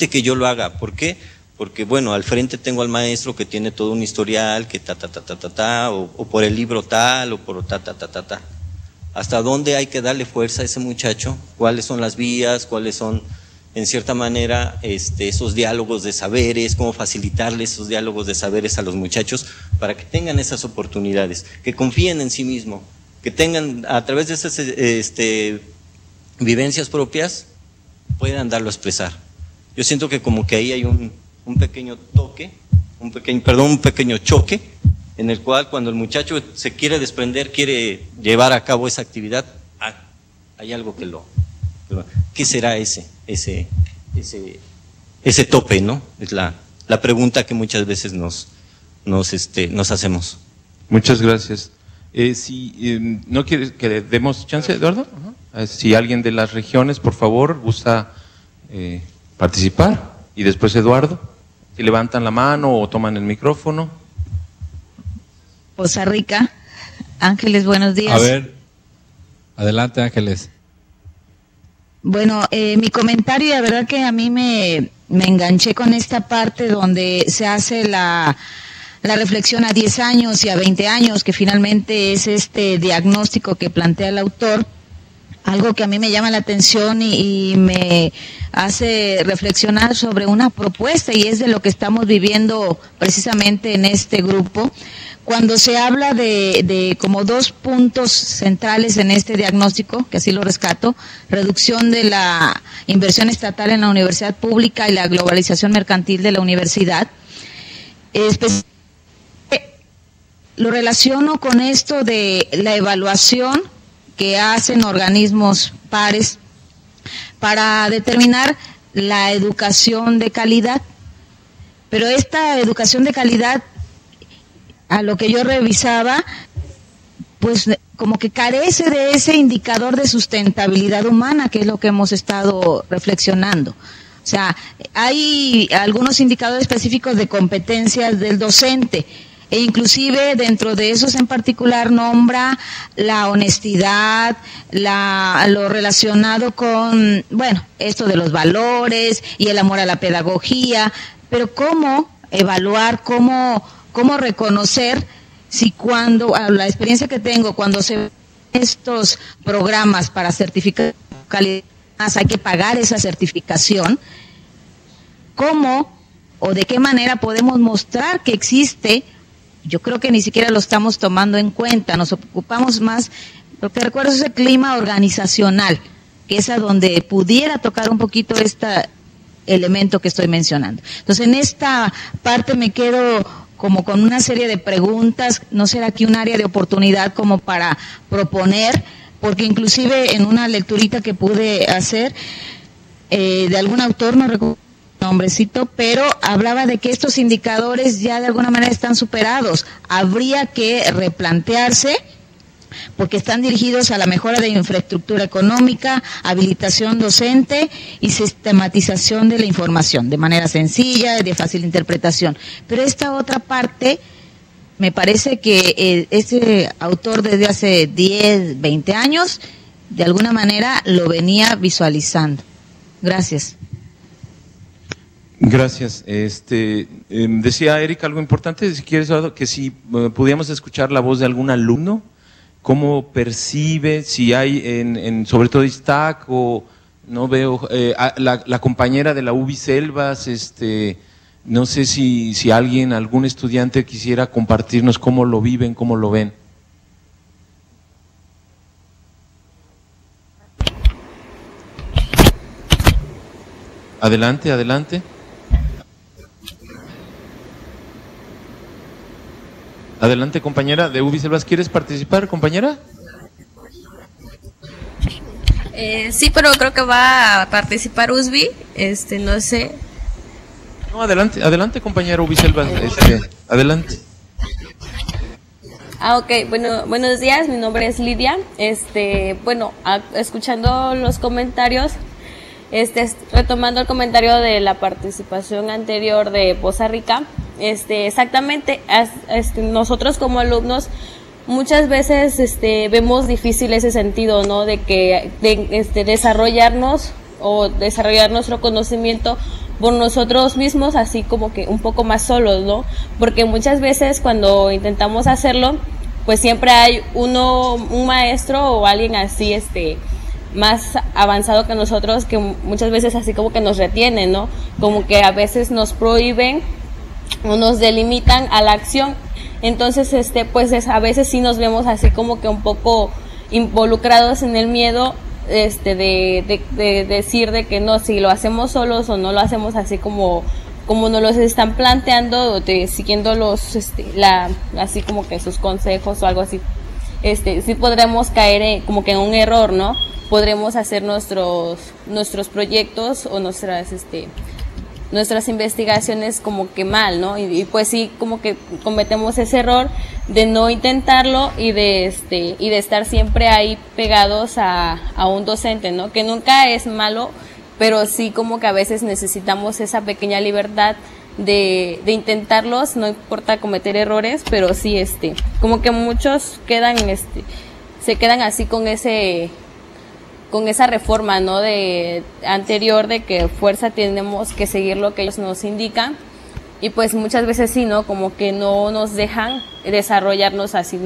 que yo lo haga. ¿Por qué? Porque, bueno, al frente tengo al maestro que tiene todo un historial, que o por el libro tal, o por ta. ¿Hasta dónde hay que darle fuerza a ese muchacho? ¿Cuáles son las vías? ¿Cuáles son, en cierta manera, esos diálogos de saberes? ¿Cómo facilitarle esos diálogos de saberes a los muchachos para que tengan esas oportunidades? Que confíen en sí mismos, que tengan, a través de esas vivencias propias, puedan darlo a expresar. Yo siento que como que ahí hay un pequeño toque, un pequeño choque, en el cual cuando el muchacho se quiere desprender, quiere llevar a cabo esa actividad, hay algo que ¿qué será ese tope, ¿no? Es la pregunta que muchas veces nos hacemos. Muchas gracias. ¿No quieres que le demos chance, Eduardo? Si alguien de las regiones, por favor, gusta participar, y después Eduardo, si levantan la mano o toman el micrófono. Poza Rica, Ángeles, buenos días. A ver, adelante, Ángeles. Bueno, mi comentario, la verdad que a mí me enganché con esta parte donde se hace la reflexión a 10 años y a 20 años, que finalmente es este diagnóstico que plantea el autor. Algo que a mí me llama la atención y me hace reflexionar sobre una propuesta, y es de lo que estamos viviendo precisamente en este grupo, cuando se habla de como 2 puntos centrales en este diagnóstico, que así lo rescato: reducción de la inversión estatal en la universidad pública y la globalización mercantil de la universidad. Lo relaciono con esto de la evaluación que hacen organismos pares para determinar la educación de calidad. Pero esta educación de calidad, a lo que yo revisaba, pues como que carece de ese indicador de sustentabilidad humana, que es lo que hemos estado reflexionando. O sea, hay algunos indicadores específicos de competencias del docente, e inclusive dentro de esos en particular nombra la honestidad, lo relacionado con, bueno, esto de los valores y el amor a la pedagogía, pero cómo evaluar, cómo reconocer si cuando, a la experiencia que tengo, cuando se ven estos programas para certificar calidad, hay que pagar esa certificación, ¿cómo o de qué manera podemos mostrar que existe? Yo creo que ni siquiera lo estamos tomando en cuenta, nos ocupamos más, lo que recuerdo es el clima organizacional, que es a donde pudiera tocar un poquito este elemento que estoy mencionando. Entonces, en esta parte me quedo como con una serie de preguntas, ¿no será aquí un área de oportunidad como para proponer? Porque inclusive en una lecturita que pude hacer de algún autor, no recuerdo el nombrecito, pero hablaba de que estos indicadores ya de alguna manera están superados. Habría que replantearse porque están dirigidos a la mejora de infraestructura económica, habilitación docente y sistematización de la información de manera sencilla, de fácil interpretación. Pero esta otra parte, me parece que este autor desde hace 10, 20 años, de alguna manera lo venía visualizando. Gracias. Gracias. Decía Erika algo importante, si quieres, que si pudiéramos escuchar la voz de algún alumno, cómo percibe, si hay sobre todo ISTAC o no veo la compañera de la UBI Selvas, no sé si algún estudiante quisiera compartirnos cómo lo viven, cómo lo ven. Adelante, adelante. Adelante, compañera de UBI Selvas, ¿quieres participar, compañera? Sí, pero creo que va a participar USB, no sé. No, adelante, compañera UBI Selvas, adelante. Ok, bueno, buenos días, mi nombre es Lidia. Escuchando los comentarios, retomando el comentario de la participación anterior de Poza Rica, exactamente, nosotros como alumnos muchas veces vemos difícil ese sentido, ¿no? De desarrollarnos o desarrollar nuestro conocimiento por nosotros mismos, así como que un poco más solos, ¿no? Porque muchas veces cuando intentamos hacerlo, pues siempre hay un maestro o alguien así, más avanzado que nosotros, que muchas veces así como que nos retienen, ¿no? Como que a veces nos prohíben o nos delimitan a la acción. Entonces, a veces sí nos vemos así como que un poco involucrados en el miedo, de decir de que no, si lo hacemos solos o no lo hacemos así como nos los están planteando, siguiendo así como que sus consejos o algo así, sí podremos caer como que en un error, ¿no? Podremos hacer nuestros proyectos o nuestras investigaciones como que mal, ¿no? Y pues sí, como que cometemos ese error de no intentarlo y de estar siempre ahí pegados a un docente, ¿no? Que nunca es malo, pero sí como que a veces necesitamos esa pequeña libertad de intentarlos, no importa cometer errores, pero sí como que muchos se quedan así con esa reforma, ¿no? Anterior de que fuerza tenemos que seguir lo que ellos nos indican, y pues muchas veces sí, ¿no? Como que no nos dejan desarrollarnos así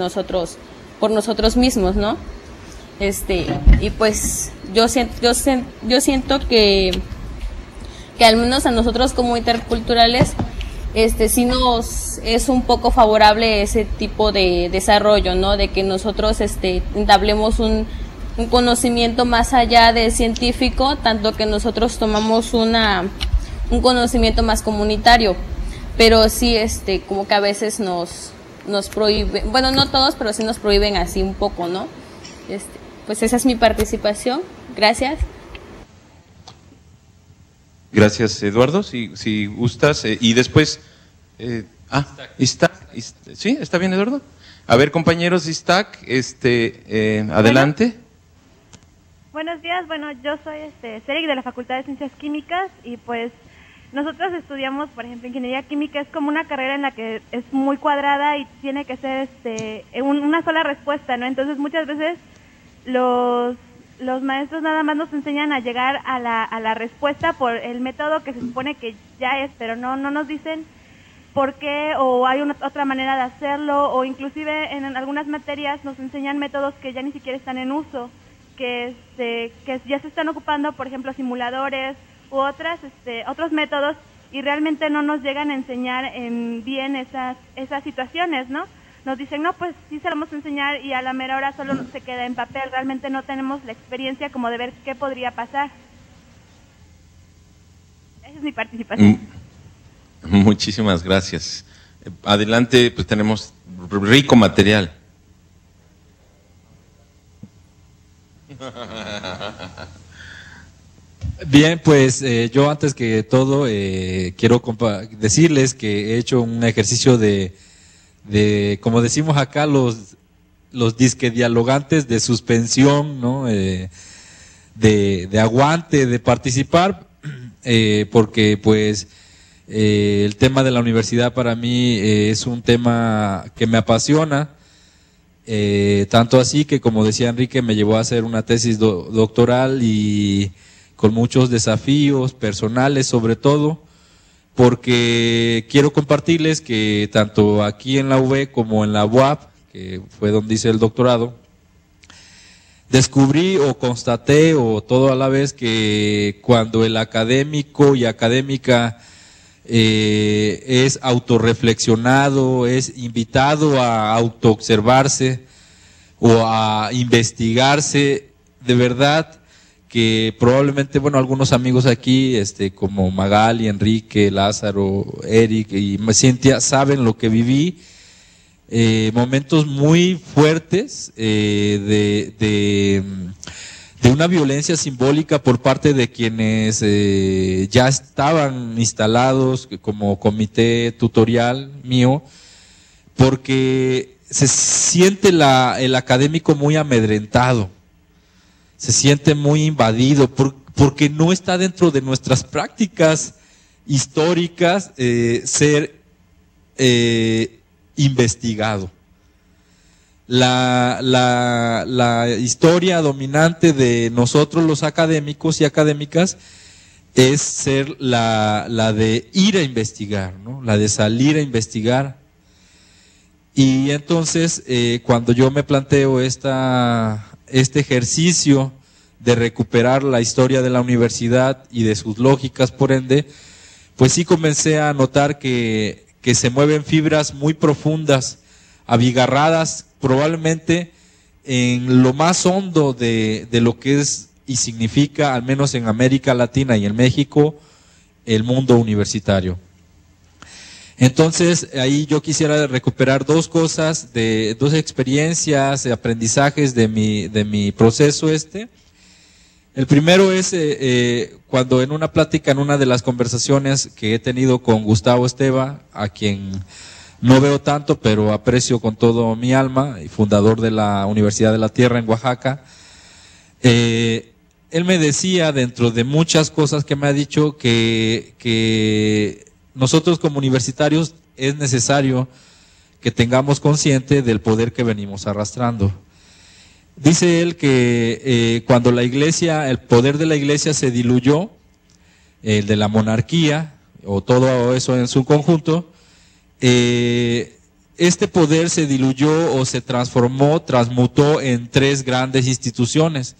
por nosotros mismos, ¿no? Y pues yo siento que al menos a nosotros como interculturales, sí nos es un poco favorable ese tipo de desarrollo, ¿no? De que nosotros entablemos un conocimiento más allá de científico, tanto que nosotros tomamos un conocimiento más comunitario, pero sí como que a veces nos prohíben, bueno, no todos, pero sí nos prohíben así un poco, ¿no? Pues esa es mi participación. Gracias. Gracias, Eduardo, si gustas. Y después, Iztac, ¿sí? ¿Está bien, Eduardo? A ver, compañeros de Iztac, adelante. Buenos días, bueno, yo soy Ceric de la Facultad de Ciencias Químicas y pues nosotros estudiamos, por ejemplo, ingeniería química. Es como una carrera en la que es muy cuadrada y tiene que ser una sola respuesta, ¿no? Entonces muchas veces los maestros nada más nos enseñan a llegar a la respuesta por el método que se supone que ya es, pero no nos dicen por qué, o hay otra manera de hacerlo, o inclusive en algunas materias nos enseñan métodos que ya ni siquiera están en uso, que ya se están ocupando, por ejemplo, simuladores u otros métodos, y realmente no nos llegan a enseñar bien esas situaciones, ¿no? Nos dicen, no, pues sí se lo vamos a enseñar, y a la mera hora solo se queda en papel. Realmente no tenemos la experiencia como de ver qué podría pasar. Esa es mi participación. Muchísimas gracias. Adelante, pues tenemos rico material. Bien, pues yo antes que todo quiero decirles que he hecho un ejercicio de como decimos acá, los disque dialogantes de suspensión, ¿no? De aguante, de participar, porque pues el tema de la universidad para mí es un tema que me apasiona, tanto así que, como decía Enrique, me llevó a hacer una tesis doctoral y con muchos desafíos personales, sobre todo porque quiero compartirles que tanto aquí en la UB como en la UAP, que fue donde hice el doctorado, descubrí o constaté, o todo a la vez, que cuando el académico y académica es autorreflexionado, es invitado a autoobservarse o a investigarse, de verdad que probablemente, bueno, algunos amigos aquí, como Magali, Enrique, Lázaro, Eric y Cintia, saben lo que viví, momentos muy fuertes de una violencia simbólica por parte de quienes ya estaban instalados como comité tutorial mío, porque se siente el académico muy amedrentado, se siente muy invadido, porque no está dentro de nuestras prácticas históricas ser investigado. La historia dominante de nosotros los académicos y académicas es ser la de ir a investigar, ¿no? La de salir a investigar. Y entonces cuando yo me planteo este ejercicio de recuperar la historia de la universidad y de sus lógicas, por ende, pues sí comencé a notar que se mueven fibras muy profundas, abigarradas probablemente en lo más hondo de lo que es y significa, al menos en América Latina y en México, el mundo universitario. Entonces, ahí yo quisiera recuperar dos cosas, dos experiencias, aprendizajes de mi proceso El primero es cuando en una plática, en una de las conversaciones que he tenido con Gustavo Esteva, a quien no veo tanto, pero aprecio con todo mi alma, y fundador de la Universidad de la Tierra en Oaxaca, él me decía, dentro de muchas cosas que me ha dicho, que nosotros como universitarios es necesario que tengamos consciente del poder que venimos arrastrando. Dice él que cuando la iglesia, el poder de la iglesia se diluyó, el de la monarquía, o todo eso en su conjunto, este poder se diluyó o se transmutó en tres grandes instituciones.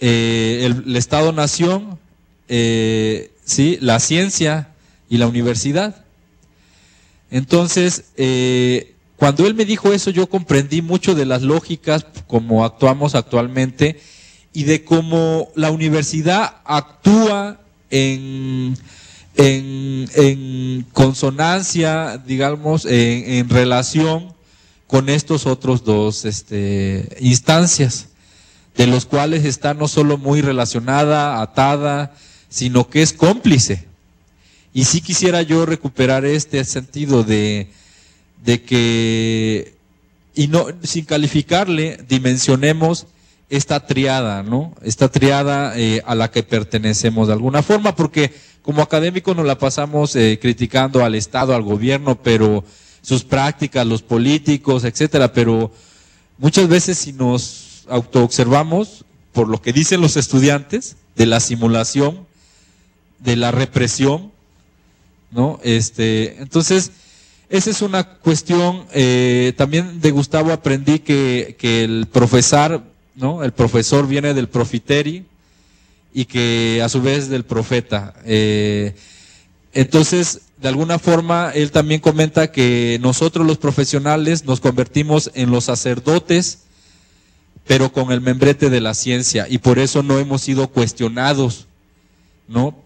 El Estado-Nación, ¿sí? La ciencia y la universidad. Entonces, cuando él me dijo eso, yo comprendí mucho de las lógicas como actuamos actualmente y de cómo la universidad actúa en consonancia, digamos, en relación con estos otros dos instancias, de los cuales está no solo muy relacionada, atada, sino que es cómplice. Y sí quisiera yo recuperar este sentido de que, y no, sin calificarle, dimensionemos esta triada, ¿no? Esta triada a la que pertenecemos de alguna forma, porque como académicos nos la pasamos criticando al Estado, al gobierno, pero sus prácticas, los políticos, etcétera, pero muchas veces si nos autoobservamos por lo que dicen los estudiantes de la simulación, de la represión, ¿no? Entonces, esa es una cuestión. También de Gustavo aprendí que el profesor, ¿no? El profesor viene del profiteri y que a su vez del profeta. Entonces, de alguna forma, él también comenta que nosotros los profesionales nos convertimos en los sacerdotes, pero con el membrete de la ciencia, y por eso no hemos sido cuestionados, ¿no?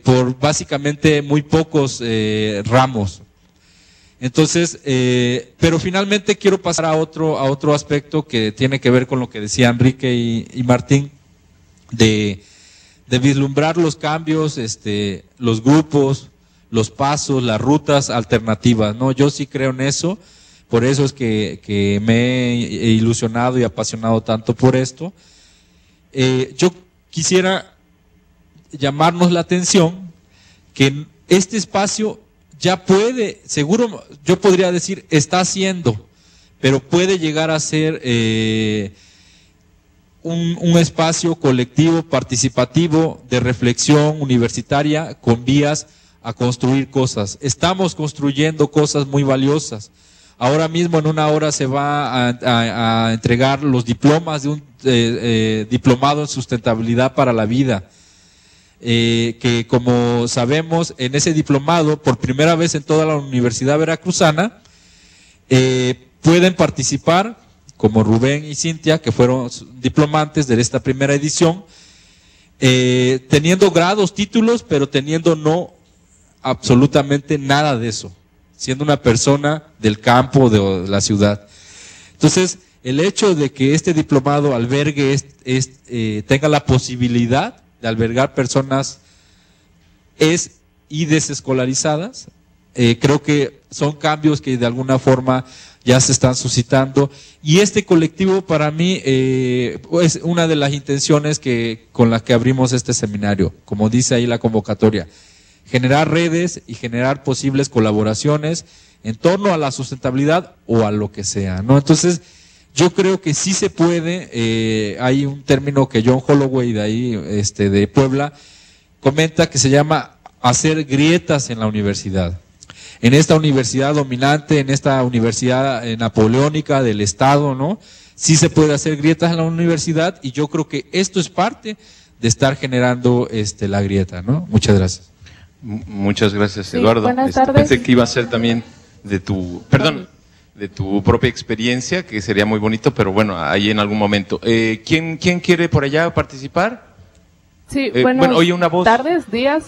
Por básicamente muy pocos ramos. Entonces, pero finalmente quiero pasar a otro aspecto que tiene que ver con lo que decía Enrique y Martín, de vislumbrar los cambios, los grupos, los pasos, las rutas alternativas, ¿no? Yo sí creo en eso, por eso es que me he ilusionado y apasionado tanto por esto. Yo quisiera llamarnos la atención que este espacio ya puede, seguro yo podría decir está haciendo, pero puede llegar a ser un espacio colectivo, participativo, de reflexión universitaria, con vías a construir cosas. Estamos construyendo cosas muy valiosas. Ahora mismo en una hora se va a entregar los diplomas de un diplomado en sustentabilidad para la vida. Que como sabemos, en ese diplomado, por primera vez en toda la Universidad Veracruzana, pueden participar, como Rubén y Cintia, que fueron diplomantes de esta primera edición, teniendo grados, títulos, pero teniendo no absolutamente nada de eso, siendo una persona del campo, de la ciudad. Entonces, el hecho de que este diplomado albergue, tenga la posibilidad de albergar personas y desescolarizadas, creo que son cambios que de alguna forma ya se están suscitando, y este colectivo para mí es una de las intenciones con las que abrimos este seminario, como dice ahí la convocatoria, generar redes y generar posibles colaboraciones en torno a la sustentabilidad o a lo que sea, ¿no? Entonces, yo creo que sí se puede. Hay un término que John Holloway de ahí, de Puebla, comenta que se llama hacer grietas en la universidad. En esta universidad dominante, en esta universidad napoleónica del Estado, ¿no? Sí se puede hacer grietas en la universidad, y yo creo que esto es parte de estar generando la grieta, ¿no? Muchas gracias. Muchas gracias, sí, Eduardo. Buenas tardes. Pensé que iba a ser también de tu propia experiencia, que sería muy bonito, pero bueno, ahí en algún momento. ¿Quién quiere por allá participar? Sí, oye una voz. días.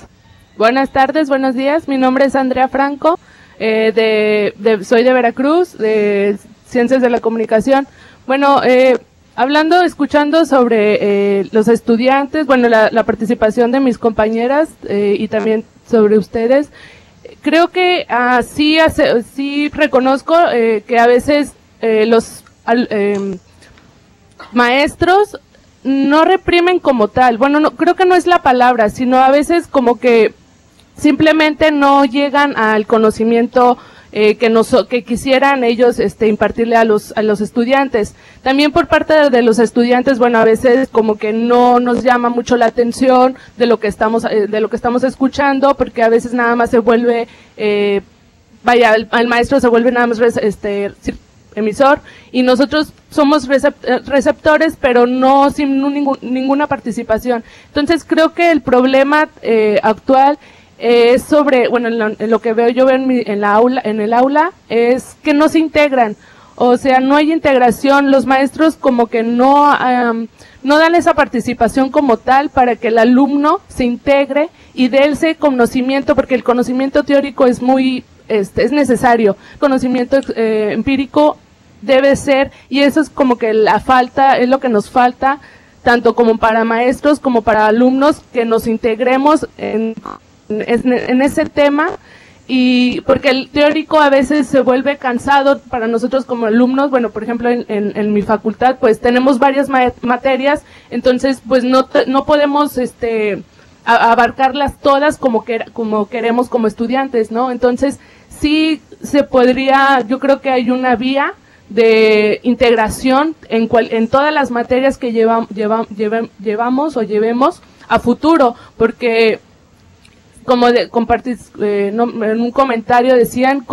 Buenas tardes, buenos días. Mi nombre es Andrea Franco, soy de Veracruz, de Ciencias de la Comunicación. Bueno, escuchando sobre los estudiantes, la participación de mis compañeras y también sobre ustedes. Creo que sí reconozco que a veces los maestros no reprimen como tal. Bueno, no, creo que no es la palabra, sino a veces como que simplemente no llegan al conocimiento que quisieran ellos impartirle a los estudiantes. También por parte de los estudiantes, a veces como que no nos llama mucho la atención de lo que estamos escuchando, porque a veces nada más se vuelve el maestro se vuelve nada más emisor, y nosotros somos receptores, pero no sin ninguna participación. Entonces creo que el problema actual es sobre, en lo que veo en el aula, es que no se integran, o sea, no hay integración. Los maestros como que no dan esa participación como tal para que el alumno se integre y dé ese conocimiento, porque el conocimiento teórico es es necesario, conocimiento empírico debe ser, y eso es como que es lo que nos falta tanto como para maestros como para alumnos, que nos integremos en ese tema, y porque el teórico a veces se vuelve cansado para nosotros como alumnos. Bueno, por ejemplo, en mi facultad pues tenemos varias materias, entonces pues no podemos abarcarlas todas como queremos como estudiantes, ¿no? Entonces sí se podría, yo creo que hay una vía de integración en todas las materias que llevamos o llevemos a futuro, porque como compartís en un comentario decían,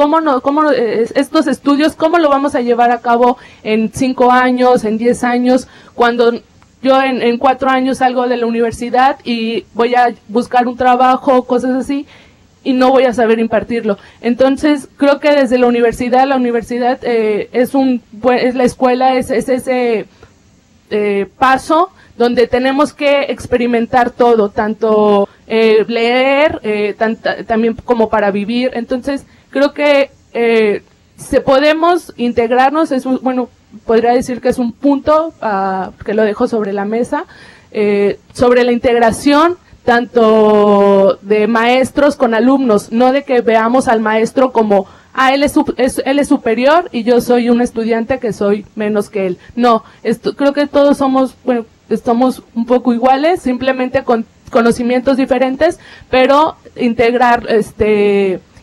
estos estudios, ¿cómo lo vamos a llevar a cabo en 5 años, en 10 años, cuando yo en 4 años salgo de la universidad y voy a buscar un trabajo, cosas así, y no voy a saber impartirlo? Entonces, creo que desde la universidad es la escuela, es ese paso donde tenemos que experimentar todo, tanto leer, también como para vivir. Entonces, creo que podemos integrarnos, podría decir que es un punto que lo dejo sobre la mesa, sobre la integración tanto de maestros con alumnos, no de que veamos al maestro como, él es superior y yo soy un estudiante que soy menos que él. No, creo que todos somos un poco iguales, simplemente con conocimientos diferentes, pero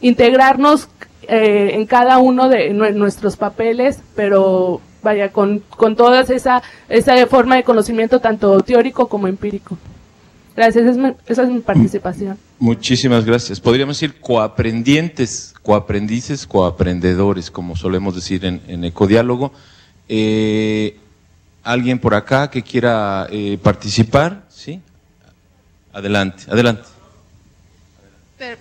integrarnos en cada uno de nuestros papeles, pero vaya, con toda esa forma de conocimiento tanto teórico como empírico. Gracias, esa es mi participación. Muchísimas gracias. Podríamos decir coaprendientes, coaprendices, coaprendedores, como solemos decir en Ecodiálogo. ¿Alguien por acá que quiera participar? ¿Sí? Adelante.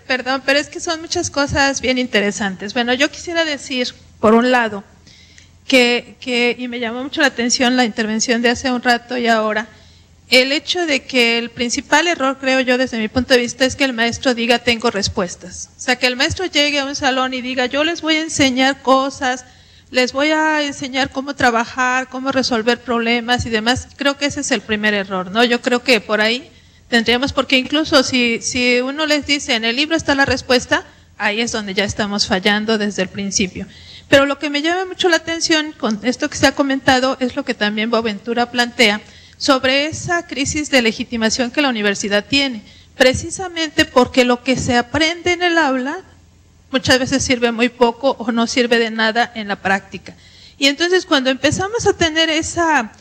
Perdón, pero es que son muchas cosas bien interesantes. Bueno, yo quisiera decir, por un lado, y me llamó mucho la atención la intervención de hace un rato y ahora, el hecho de que el principal error, creo yo, desde mi punto de vista, es que el maestro diga tengo respuestas. O sea, que el maestro llegue a un salón y diga yo les voy a enseñar cosas, les voy a enseñar cómo trabajar, cómo resolver problemas y demás. Creo que ese es el primer error, ¿no? Yo creo que por ahí tendríamos, porque incluso si uno les dice en el libro está la respuesta, ahí es donde ya estamos fallando desde el principio. Pero lo que me llama mucho la atención con esto que se ha comentado es lo que también Boaventura plantea, sobre esa crisis de legitimación que la universidad tiene, precisamente porque lo que se aprende en el aula muchas veces sirve muy poco o no sirve de nada en la práctica. Y entonces cuando empezamos a tener esa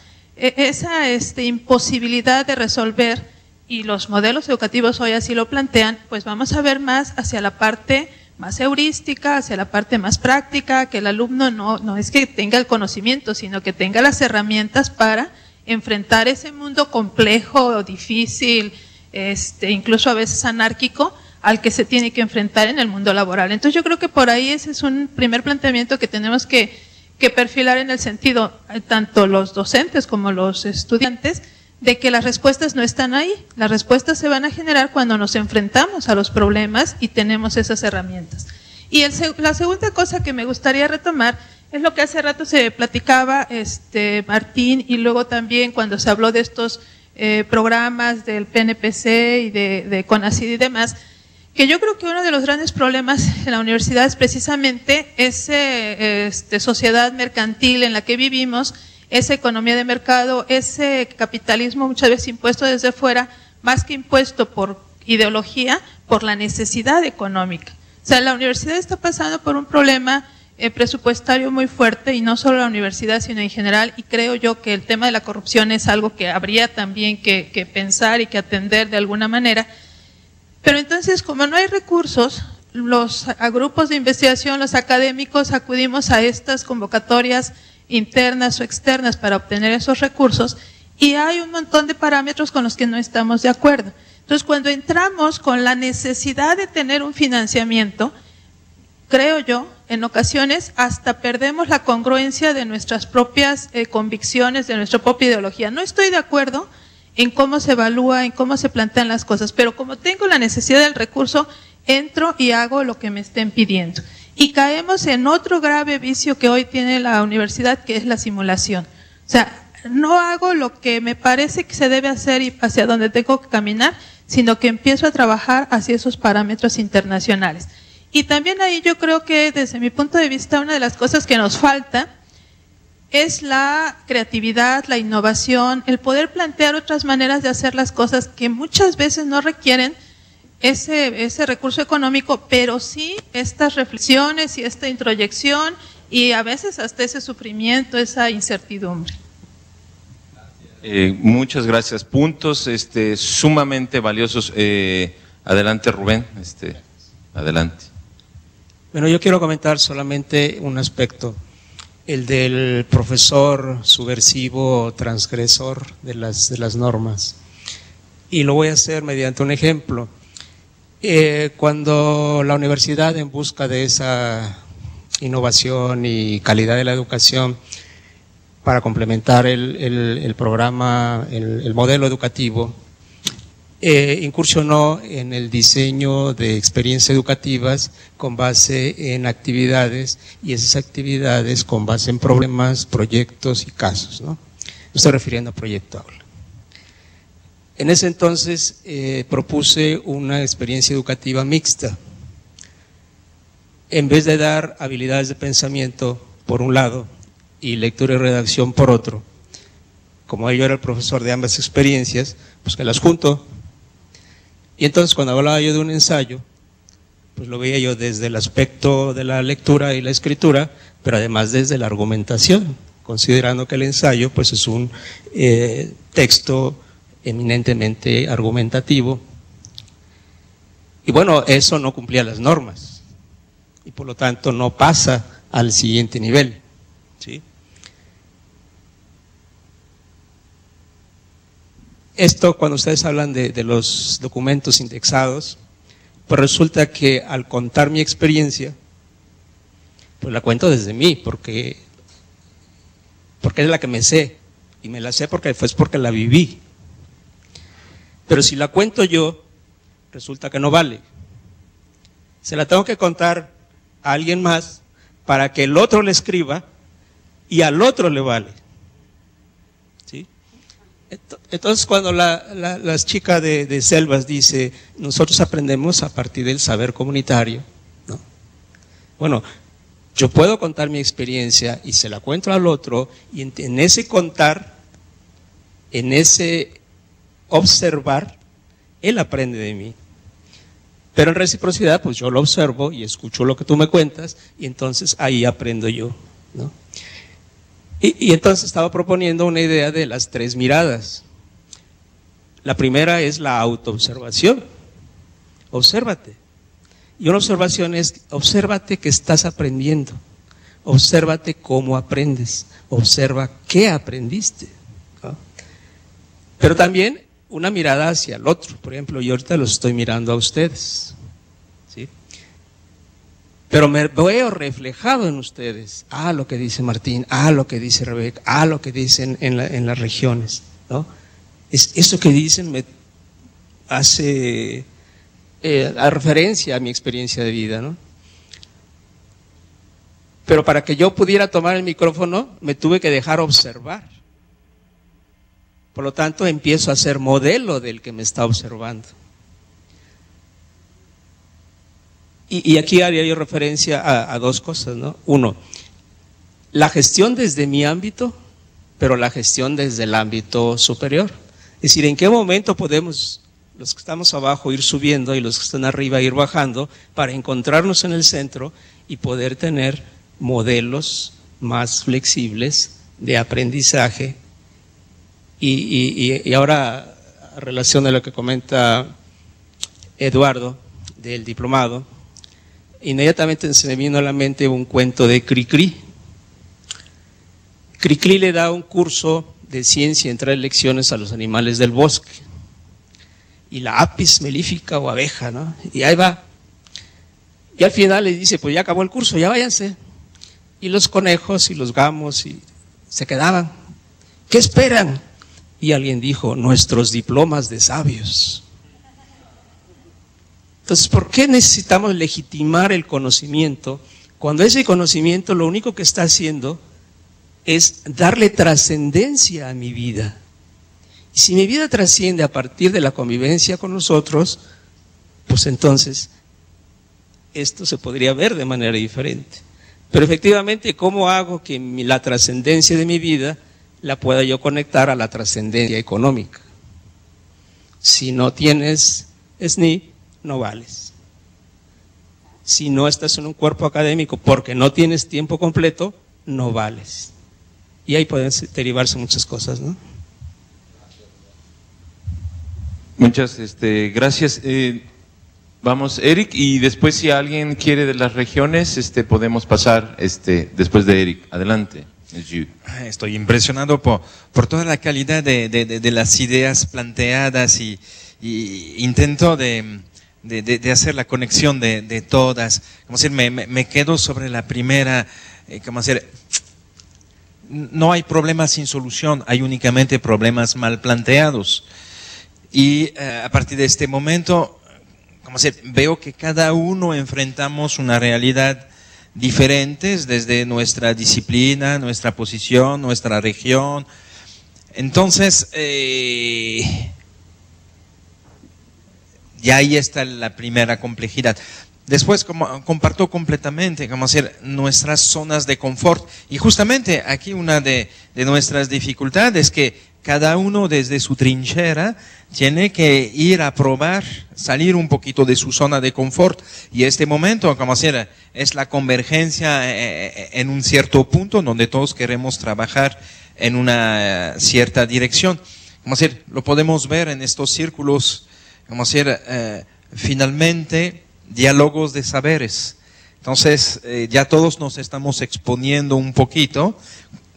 imposibilidad de resolver, y los modelos educativos hoy así lo plantean, pues vamos a ver más hacia la parte más heurística, hacia la parte más práctica, que el alumno no es que tenga el conocimiento, sino que tenga las herramientas para enfrentar ese mundo complejo, difícil, incluso a veces anárquico, al que se tiene que enfrentar en el mundo laboral. Entonces yo creo que por ahí ese es un primer planteamiento que tenemos que perfilar en el sentido, tanto los docentes como los estudiantes, de que las respuestas no están ahí. Las respuestas se van a generar cuando nos enfrentamos a los problemas y tenemos esas herramientas. Y la segunda cosa que me gustaría retomar es lo que hace rato se platicaba Martín, y luego también cuando se habló de estos programas del PNPC y de CONACYT y demás, que yo creo que uno de los grandes problemas en la universidad es precisamente esa sociedad mercantil en la que vivimos, esa economía de mercado, ese capitalismo muchas veces impuesto desde fuera, más que impuesto por ideología, por la necesidad económica. O sea, la universidad está pasando por un problema presupuestario muy fuerte, y no solo la universidad, sino en general, y creo yo que el tema de la corrupción es algo que habría también que pensar y que atender de alguna manera. Pero entonces, como no hay recursos, los grupos de investigación, los académicos, acudimos a estas convocatorias internas o externas para obtener esos recursos, y hay un montón de parámetros con los que no estamos de acuerdo. Entonces, cuando entramos con la necesidad de tener un financiamiento, creo yo, en ocasiones hasta perdemos la congruencia de nuestras propias convicciones, de nuestra propia ideología. No estoy de acuerdo en cómo se evalúa, en cómo se plantean las cosas, pero como tengo la necesidad del recurso, entro y hago lo que me estén pidiendo. Y caemos en otro grave vicio que hoy tiene la universidad, que es la simulación. O sea, no hago lo que me parece que se debe hacer y hacia donde tengo que caminar, sino que empiezo a trabajar hacia esos parámetros internacionales. Y también ahí yo creo que desde mi punto de vista una de las cosas que nos falta es la creatividad, la innovación, el poder plantear otras maneras de hacer las cosas que muchas veces no requieren ese recurso económico, pero sí estas reflexiones y esta introyección y a veces hasta ese sufrimiento, esa incertidumbre. Muchas gracias. Puntos sumamente valiosos. Adelante, Rubén. Adelante. Bueno, yo quiero comentar solamente un aspecto, el del profesor subversivo, transgresor de las normas. Y lo voy a hacer mediante un ejemplo. Cuando la universidad, en busca de esa innovación y calidad de la educación, para complementar el programa, el modelo educativo, incursionó en el diseño de experiencias educativas con base en actividades, y esas actividades con base en problemas, proyectos y casos, ¿no? Me estoy refiriendo a Proyecto Aula. En ese entonces propuse una experiencia educativa mixta. En vez de dar habilidades de pensamiento por un lado y lectura y redacción por otro, como yo era el profesor de ambas experiencias, pues que las junto. Y entonces cuando hablaba yo de un ensayo, pues lo veía yo desde el aspecto de la lectura y la escritura, pero además desde la argumentación, considerando que el ensayo pues es un texto eminentemente argumentativo. Y bueno, eso no cumplía las normas y por lo tanto no pasa al siguiente nivel, ¿sí? Esto, cuando ustedes hablan de los documentos indexados, pues resulta que al contar mi experiencia, pues la cuento desde mí, porque es la que me sé, y me la sé porque la viví. Pero si la cuento yo, resulta que no vale. Se la tengo que contar a alguien más para que el otro le escriba y al otro le vale. ¿Sí? Entonces cuando la chica de Selvas dice, nosotros aprendemos a partir del saber comunitario, ¿no? Bueno, yo puedo contar mi experiencia y se la cuento al otro, y en ese contar, en ese observar, él aprende de mí. Pero en reciprocidad, pues yo lo observo y escucho lo que tú me cuentas, y entonces ahí aprendo yo, ¿no? Y entonces estaba proponiendo una idea de las 3 miradas. La primera es la autoobservación. Obsérvate. Y una observación es, obsérvate que estás aprendiendo. Obsérvate cómo aprendes. Observa qué aprendiste, ¿no? Pero también una mirada hacia el otro. Por ejemplo, yo ahorita los estoy mirando a ustedes, ¿sí? Pero me veo reflejado en ustedes. Lo que dice Martín, lo que dice Rebeca, lo que dicen en las regiones, ¿no? Eso que dicen me hace a referencia a mi experiencia de vida, ¿no? Pero para que yo pudiera tomar el micrófono, me tuve que dejar observar. Por lo tanto, empiezo a ser modelo del que me está observando. Y aquí haría yo referencia a 2 cosas, ¿no? Uno, la gestión desde mi ámbito, pero la gestión desde el ámbito superior. Es decir, ¿en qué momento podemos, los que estamos abajo, ir subiendo y los que están arriba ir bajando para encontrarnos en el centro y poder tener modelos más flexibles de aprendizaje? Y ahora, a relación de lo que comenta Eduardo del diplomado, inmediatamente se me vino a la mente un cuento de Cricri. Cricri le da un curso de ciencia en 3 lecciones a los animales del bosque. Y la apis melífica o abeja, ¿no? Y ahí va. Y al final le dice, pues ya acabó el curso, ya váyanse. Y los conejos y los gamos se quedaban. ¿Qué esperan? Y alguien dijo, nuestros diplomas de sabios. Entonces, ¿por qué necesitamos legitimar el conocimiento cuando ese conocimiento lo único que está haciendo es darle trascendencia a mi vida. Y si mi vida trasciende a partir de la convivencia con nosotros, pues entonces esto se podría ver de manera diferente. Pero efectivamente, ¿cómo hago que la trascendencia de mi vida la pueda yo conectar a la trascendencia económica? Si no tienes SNI, no vales. Si no estás en un cuerpo académico porque no tienes tiempo completo, no vales. Y ahí pueden derivarse muchas cosas, ¿no? Muchas gracias. Vamos, Eric, y después si alguien quiere de las regiones, podemos pasar después de Eric. Adelante. Estoy impresionado por toda la calidad de las ideas planteadas y intento de hacer la conexión de todas. Como decir, me quedo sobre la primera, como decir, no hay problemas sin solución, hay únicamente problemas mal planteados. Y a partir de este momento, como decir, veo que cada uno enfrentamos una realidad diferente desde nuestra disciplina, nuestra posición, nuestra región. Entonces, ya ahí está la primera complejidad. Después, comparto completamente, como decir, nuestras zonas de confort. Y justamente aquí una de nuestras dificultades es que cada uno desde su trinchera tiene que ir a probar, salir un poquito de su zona de confort. Y este momento, como decir, es la convergencia en un cierto punto donde todos queremos trabajar en una cierta dirección. Como decir, lo podemos ver en estos círculos, como decir, finalmente, diálogos de saberes. Entonces, ya todos nos estamos exponiendo un poquito,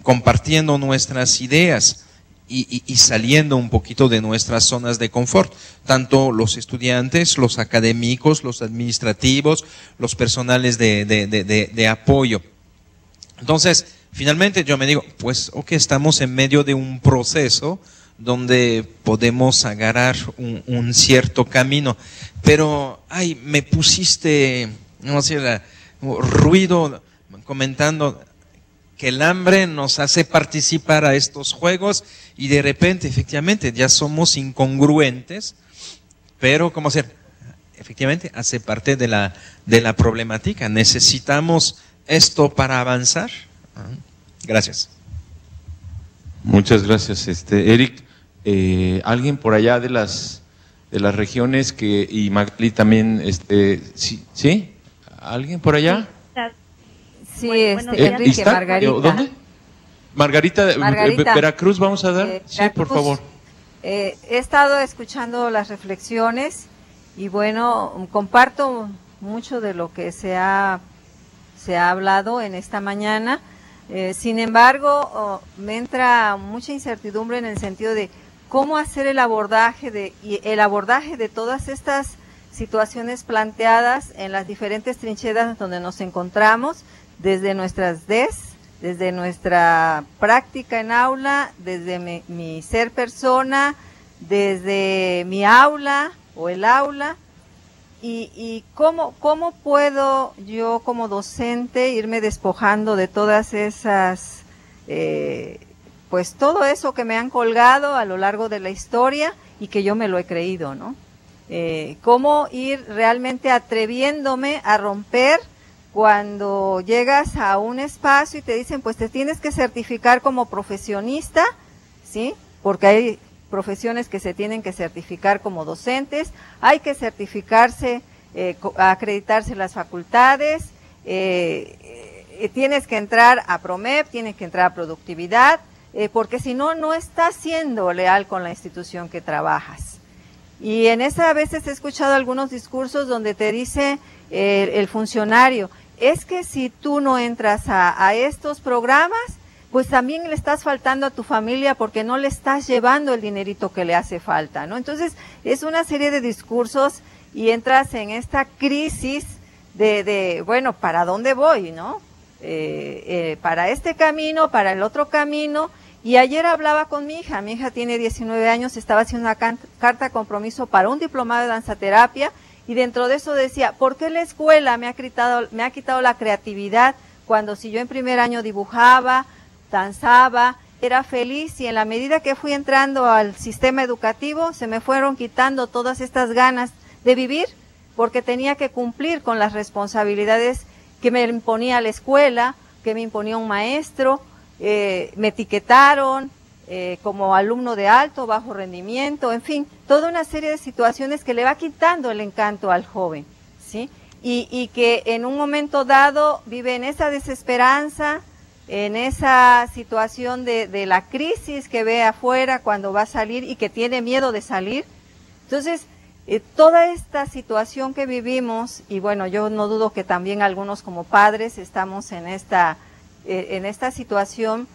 compartiendo nuestras ideas y saliendo un poquito de nuestras zonas de confort. Tanto los estudiantes, los académicos, los administrativos, los personales de apoyo. Entonces, finalmente yo me digo, pues, ok, estamos en medio de un proceso donde podemos agarrar un cierto camino, pero ay, me pusiste, no sé, ruido comentando que el hambre nos hace participar a estos juegos y de repente efectivamente ya somos incongruentes, pero como ser, efectivamente hace parte de la problemática. Necesitamos esto para avanzar. Gracias. Muchas gracias, Eric. Alguien por allá de las regiones y Magali también, ¿sí? ¿Alguien por allá? Sí, Enrique, Margarita. ¿Dónde? Margarita, Veracruz, vamos a dar. Sí, por favor. He estado escuchando las reflexiones y bueno, comparto mucho de lo que se ha hablado en esta mañana. Sin embargo, me entra mucha incertidumbre en el sentido de cómo hacer el abordaje de todas estas situaciones planteadas en las diferentes trincheras donde nos encontramos, desde nuestras DES, desde nuestra práctica en aula, desde mi ser persona, desde mi aula o el aula, y cómo puedo yo como docente irme despojando de todas esas, pues todo eso que me han colgado a lo largo de la historia y que yo me lo he creído, ¿no? Cómo ir realmente atreviéndome a romper cuando llegas a un espacio y te dicen, pues te tienes que certificar como profesionista, ¿sí? Porque hay profesiones que se tienen que certificar como docentes, hay que certificarse, acreditarse las facultades, tienes que entrar a PROMEP, tienes que entrar a productividad, porque si no, no estás siendo leal con la institución que trabajas. Y en esa a veces he escuchado algunos discursos donde te dice el funcionario, es que si tú no entras a estos programas, pues también le estás faltando a tu familia porque no le estás llevando el dinerito que le hace falta, ¿no? Entonces, es una serie de discursos y entras en esta crisis de bueno, ¿para dónde voy, no? Para este camino, para el otro camino. Y ayer hablaba con mi hija tiene 19 años, estaba haciendo una carta de compromiso para un diplomado de danzaterapia y dentro de eso decía, ¿por qué la escuela me ha quitado la creatividad cuando si yo en primer año dibujaba, danzaba, era feliz, y en la medida que fui entrando al sistema educativo se me fueron quitando todas estas ganas de vivir, porque tenía que cumplir con las responsabilidades que me imponía la escuela, que me imponía un maestro. Me etiquetaron como alumno de alto, bajo rendimiento, en fin, toda una serie de situaciones que le va quitando el encanto al joven, ¿sí? Y que en un momento dado vive en esa desesperanza, en esa situación de la crisis que ve afuera cuando va a salir y que tiene miedo de salir. Entonces, toda esta situación que vivimos, y bueno, yo no dudo que también algunos como padres estamos en esta situación,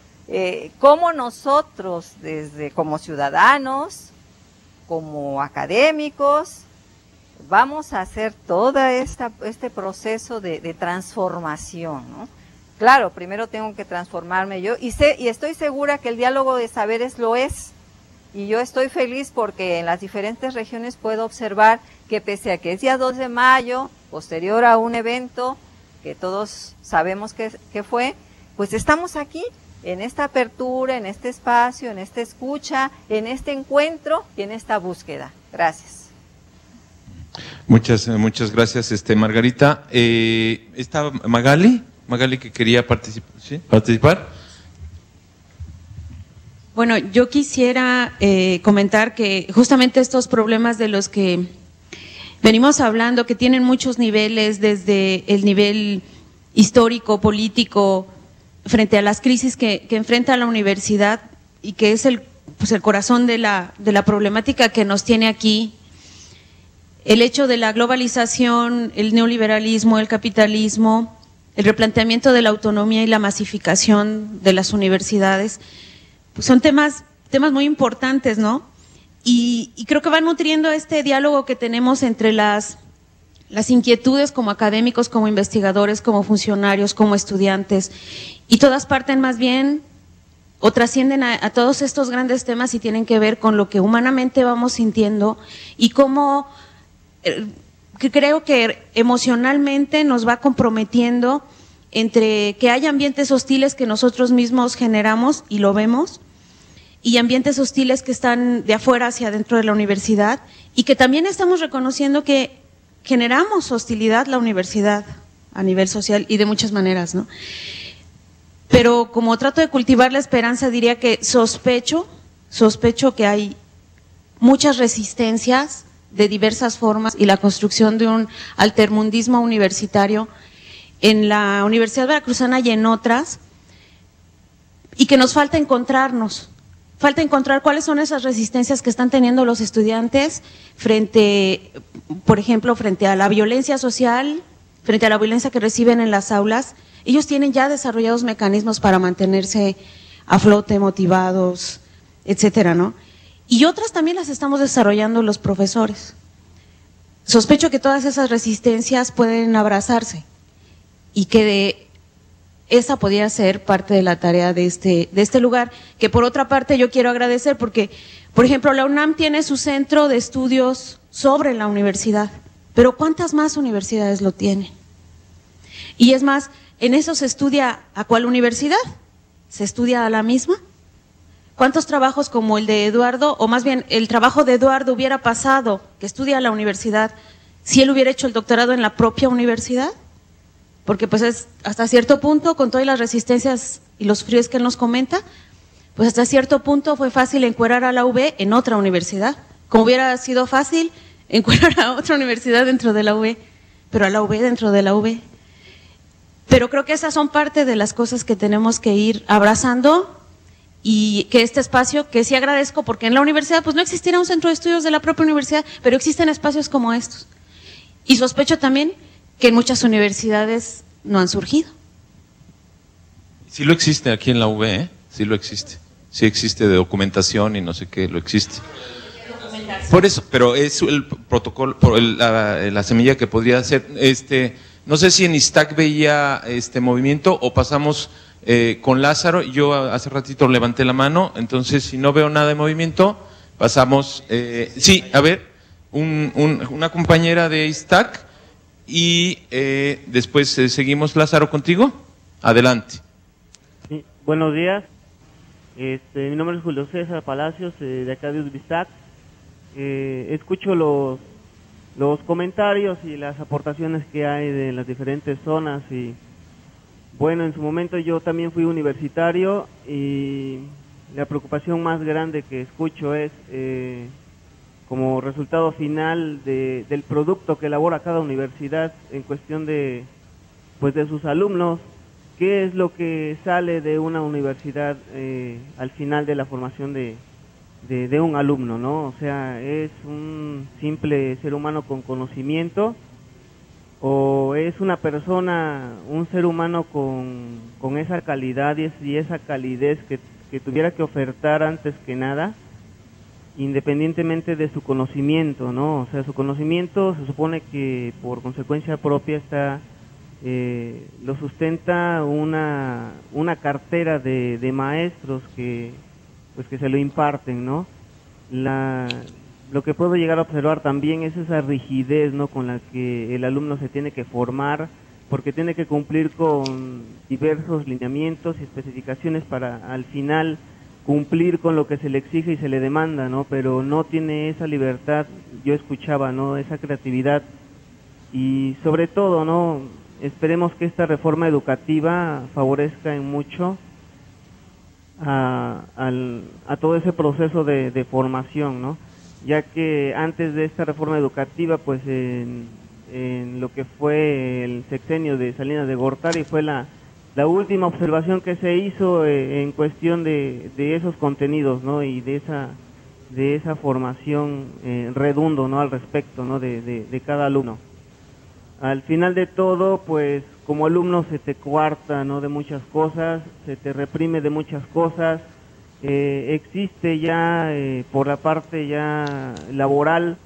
cómo nosotros, como ciudadanos, como académicos, vamos a hacer todo este proceso de transformación, ¿no? Claro, primero tengo que transformarme yo, y estoy segura que el diálogo de saberes lo es, y yo estoy feliz porque en las diferentes regiones puedo observar que pese a que es día 2 de mayo, posterior a un evento que todos sabemos que fue, pues estamos aquí, en esta apertura, en este espacio, en esta escucha, en este encuentro y en esta búsqueda. Gracias. Muchas gracias, Margarita. ¿Está Magali que quería participar? Bueno, yo quisiera comentar que justamente estos problemas de los que venimos hablando, que tienen muchos niveles, desde el nivel histórico, político, frente a las crisis que enfrenta la universidad y que es el corazón de la problemática que nos tiene aquí, el hecho de la globalización, el neoliberalismo, el capitalismo, el replanteamiento de la autonomía y la masificación de las universidades, pues son temas muy importantes, ¿no? Y creo que va nutriendo este diálogo que tenemos entre las inquietudes como académicos, como investigadores, como funcionarios, como estudiantes, y todas parten más bien o trascienden a todos estos grandes temas y tienen que ver con lo que humanamente vamos sintiendo y cómo que creo que emocionalmente nos va comprometiendo entre que hay ambientes hostiles que nosotros mismos generamos y lo vemos, y ambientes hostiles que están de afuera hacia adentro de la universidad, y que también estamos reconociendo que generamos hostilidad la universidad a nivel social y de muchas maneras, ¿no? Pero como trato de cultivar la esperanza, diría que sospecho que hay muchas resistencias de diversas formas y la construcción de un altermundismo universitario en la Universidad Veracruzana y en otras, y que nos falta encontrar cuáles son esas resistencias que están teniendo los estudiantes frente, por ejemplo, frente a la violencia social, frente a la violencia que reciben en las aulas. Ellos tienen ya desarrollados mecanismos para mantenerse a flote, motivados, etcétera, ¿no? Y otras también las estamos desarrollando los profesores. Sospecho que todas esas resistencias pueden abrazarse y que esa podría ser parte de la tarea de este lugar, que por otra parte yo quiero agradecer porque, por ejemplo, la UNAM tiene su centro de estudios sobre la universidad, pero ¿cuántas más universidades lo tienen? Y es más, en eso se estudia ¿a cuál universidad? ¿Se estudia a la misma? ¿Cuántos trabajos como el de Eduardo, o más bien el trabajo de Eduardo hubiera pasado, que estudia a la universidad, si él hubiera hecho el doctorado en la propia universidad? Porque pues es hasta cierto punto, con todas las resistencias y los fríos que él nos comenta, pues hasta cierto punto fue fácil encuerar a la UB en otra universidad, como hubiera sido fácil encuerar a otra universidad dentro de la UB, pero a la UB dentro de la UB. Pero creo que esas son parte de las cosas que tenemos que ir abrazando, y que este espacio, que sí agradezco, porque en la universidad pues no existiera un centro de estudios de la propia universidad, pero existen espacios como estos. Y sospecho también que en muchas universidades no han surgido. Sí lo existe aquí en la UB, ¿eh? Sí lo existe. Sí existe de documentación y no sé qué, lo existe. Por eso, pero es el protocolo, la semilla que podría ser, no sé si en ISTAC veía este movimiento o pasamos con Lázaro. Yo hace ratito levanté la mano, entonces si no veo nada de movimiento, pasamos, sí, a ver, una compañera de ISTAC y después seguimos. Lázaro, contigo, adelante. Sí, Buenos días. Mi nombre es Julio César Palacios, de acá de Uzbistac. Escucho los comentarios y las aportaciones que hay de las diferentes zonas y bueno, en su momento yo también fui universitario y la preocupación más grande que escucho es como resultado final del producto que elabora cada universidad en cuestión de sus alumnos. ¿Qué es lo que sale de una universidad al final de la formación de un alumno, ¿no? O sea, ¿es un simple ser humano con conocimiento o es una persona, un ser humano con esa calidad y esa calidez que tuviera que ofertar antes que nada, independientemente de su conocimiento, ¿no? O sea, su conocimiento se supone que por consecuencia propia está lo sustenta una cartera de maestros que se lo imparten, ¿no? Lo que puedo llegar a observar también es esa rigidez, ¿no?, con la que el alumno se tiene que formar, porque tiene que cumplir con diversos lineamientos y especificaciones para al final cumplir con lo que se le exige y se le demanda, ¿no? Pero no tiene esa libertad, yo escuchaba, ¿no?, esa creatividad y sobre todo, ¿no?, esperemos que esta reforma educativa favorezca en mucho a todo ese proceso de formación, ¿no? Ya que antes de esta reforma educativa, pues en lo que fue el sexenio de Salinas de Gortari fue la última observación que se hizo en cuestión de esos contenidos, ¿no? Y de esa formación redundo, ¿no?, al respecto, ¿no?, de cada alumno. Al final de todo, pues como alumno se te coarta, ¿no?, de muchas cosas, se te reprime de muchas cosas. Existe ya por la parte ya laboral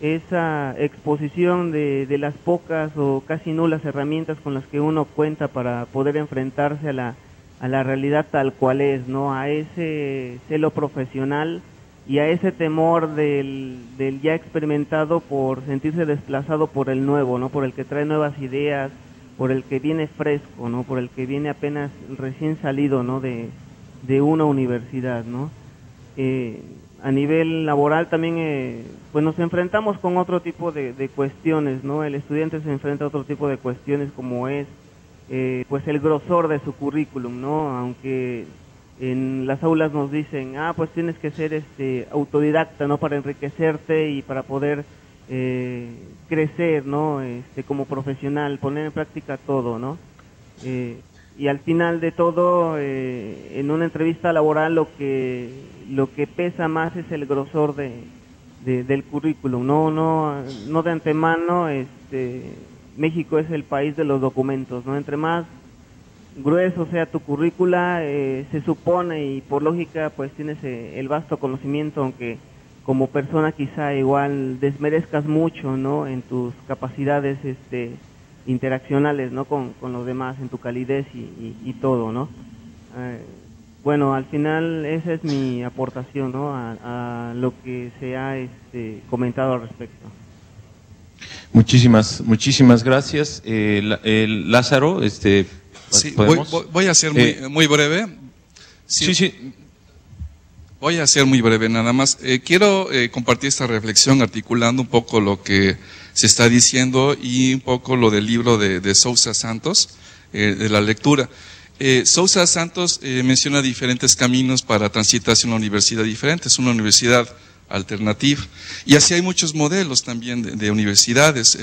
esa exposición de las pocas o casi nulas herramientas con las que uno cuenta para poder enfrentarse a la realidad tal cual es, ¿no? A ese celo profesional y a ese temor del ya experimentado por sentirse desplazado por el nuevo, ¿no? Por el que trae nuevas ideas, por el que viene fresco, ¿no? Por el que viene apenas recién salido, ¿no?, de una universidad, ¿no? A nivel laboral también pues nos enfrentamos con otro tipo de cuestiones, ¿no? El estudiante se enfrenta a otro tipo de cuestiones como es pues el grosor de su currículum, ¿no? Aunque en las aulas nos dicen, pues tienes que ser autodidacta, ¿no?, para enriquecerte y para poder crecer, ¿no?, como profesional, poner en práctica todo, ¿no? Y al final de todo, en una entrevista laboral lo que pesa más es el grosor del currículum, no de antemano. México es el país de los documentos, ¿no? Entre más grueso sea tu currícula, se supone y por lógica pues tienes el vasto conocimiento, aunque como persona quizá igual desmerezcas mucho, ¿no?, en tus capacidades interaccionales, ¿no?, con los demás, en tu calidez y todo, ¿no? Bueno, al final esa es mi aportación, ¿no?, a lo que se ha comentado al respecto. Muchísimas gracias. Lázaro, sí, voy a ser muy breve. Sí. Voy a ser muy breve nada más. Quiero compartir esta reflexión articulando un poco lo que se está diciendo y un poco lo del libro de Sousa Santos, de la lectura. Sousa Santos menciona diferentes caminos para transitar hacia una universidad diferente. Es una universidad alternativa. Y así hay muchos modelos también de universidades.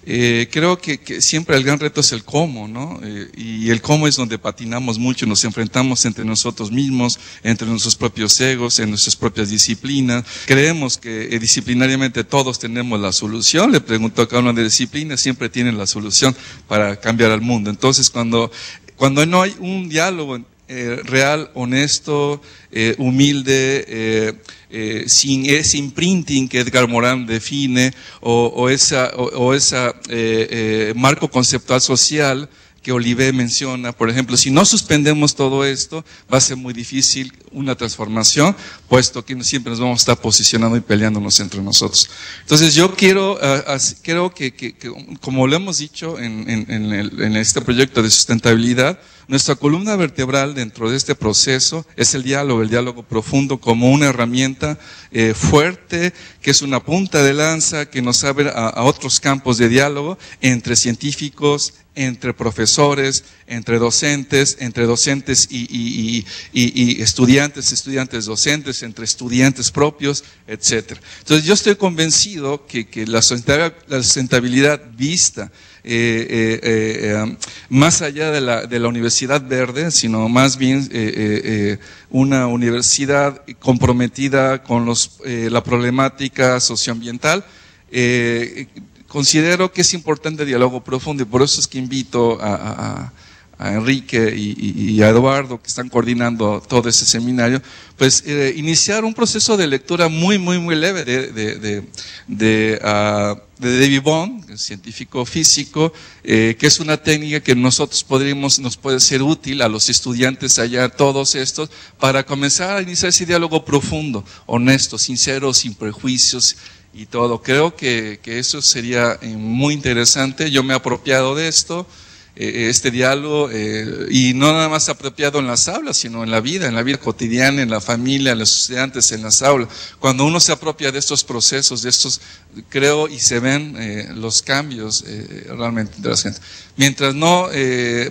Creo que siempre el gran reto es el cómo, ¿no? Y el cómo es donde patinamos mucho, nos enfrentamos entre nosotros mismos, entre nuestros propios egos, en nuestras propias disciplinas. Creemos que disciplinariamente todos tenemos la solución. Le pregunto a cada una de disciplinas, siempre tienen la solución para cambiar al mundo. Entonces, cuando no hay un diálogo real, honesto, humilde, sin ese imprinting que Edgar Morin define o esa marco conceptual social que Olivé menciona. Por ejemplo, si no suspendemos todo esto, va a ser muy difícil una transformación, puesto que siempre nos vamos a estar posicionando y peleándonos entre nosotros. Entonces yo creo que como lo hemos dicho en este proyecto de sustentabilidad, nuestra columna vertebral dentro de este proceso es el diálogo profundo como una herramienta fuerte, que es una punta de lanza que nos abre a otros campos de diálogo entre científicos, entre profesores, entre docentes y estudiantes docentes, entre estudiantes propios, etcétera. Entonces yo estoy convencido que la sustentabilidad vista más allá de la universidad verde, sino más bien una universidad comprometida con la problemática socioambiental, considero que es importante el diálogo profundo, y por eso es que invito a Enrique y a Eduardo, que están coordinando todo ese seminario, pues iniciar un proceso de lectura muy leve de David Bohm, científico físico, que es una técnica que nos puede ser útil a los estudiantes allá, todos estos, para comenzar a iniciar ese diálogo profundo, honesto, sincero, sin prejuicios y todo. Creo que eso sería muy interesante. Yo me he apropiado de esto, este diálogo, y no nada más apropiado en las aulas, sino en la vida cotidiana, en la familia, en los estudiantes, en las aulas. Cuando uno se apropia de estos procesos, creo, y se ven los cambios realmente de la gente. Mientras no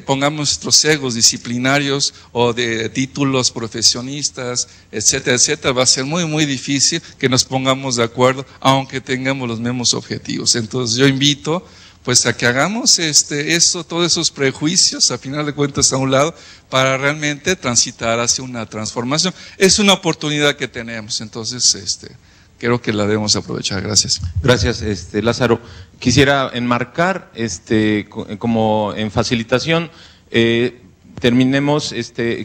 pongamos nuestros egos disciplinarios o de títulos profesionistas, etcétera, etcétera, va a ser muy difícil que nos pongamos de acuerdo, aunque tengamos los mismos objetivos. Entonces yo invito pues a que hagamos todos esos prejuicios, a final de cuentas, a un lado, para realmente transitar hacia una transformación. Es una oportunidad que tenemos, entonces creo que la debemos aprovechar. Gracias. Gracias, Lázaro. Quisiera enmarcar, como en facilitación, terminemos,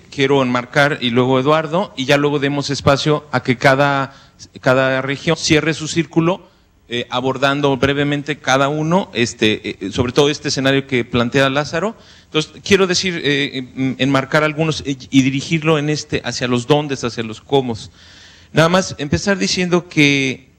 quiero enmarcar, y luego Eduardo, y ya luego demos espacio a que cada región cierre su círculo, abordando brevemente cada uno, sobre todo este escenario que plantea Lázaro. Entonces, quiero decir, enmarcar algunos y dirigirlo hacia los dóndes, hacia los cómo. Nada más empezar diciendo que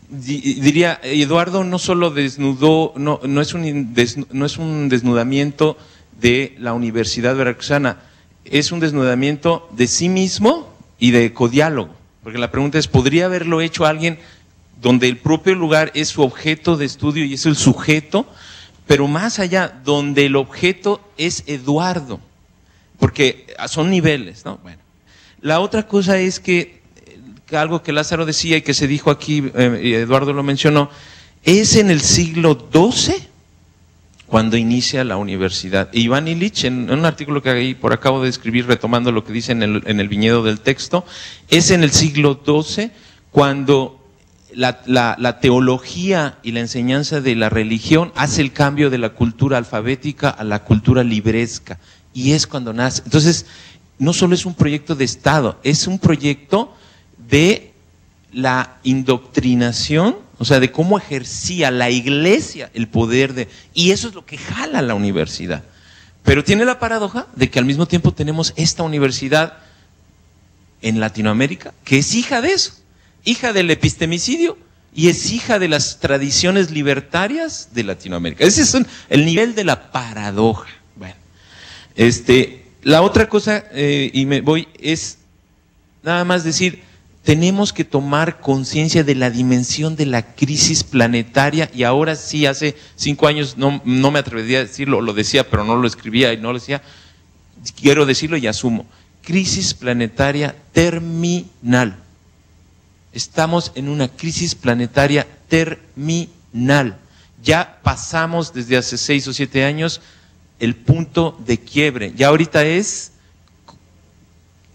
diría, Eduardo no solo desnudó, no es un desnudamiento de la Universidad Veracruzana, es un desnudamiento de sí mismo y de codiálogo. Porque la pregunta es, ¿podría haberlo hecho alguien donde el propio lugar es su objeto de estudio y es el sujeto? Pero más allá, donde el objeto es Eduardo, porque son niveles, ¿no? Bueno, la otra cosa es que algo que Lázaro decía y que se dijo aquí, y Eduardo lo mencionó, es en el siglo XII cuando inicia la universidad. Iván Illich, en un artículo que ahí por acabo de escribir, retomando lo que dice en el viñedo del texto, es en el siglo XII cuando la teología y la enseñanza de la religión hace el cambio de la cultura alfabética a la cultura libresca, y es cuando nace. Entonces, no solo es un proyecto de Estado, es un proyecto de la indoctrinación, o sea, de cómo ejercía la Iglesia el poder y eso es lo que jala la universidad. Pero tiene la paradoja de que al mismo tiempo tenemos esta universidad en Latinoamérica, que es hija de eso, hija del epistemicidio y es hija de las tradiciones libertarias de Latinoamérica. Ese es el nivel de la paradoja. Bueno, la otra cosa, y me voy, es nada más decir, tenemos que tomar conciencia de la dimensión de la crisis planetaria, y ahora sí, hace 5 años no me atrevería a decirlo, lo decía pero no lo escribía y no lo decía, quiero decirlo y asumo, crisis planetaria terminal. Estamos en una crisis planetaria terminal. Ya pasamos desde hace 6 o 7 años el punto de quiebre. Ya ahorita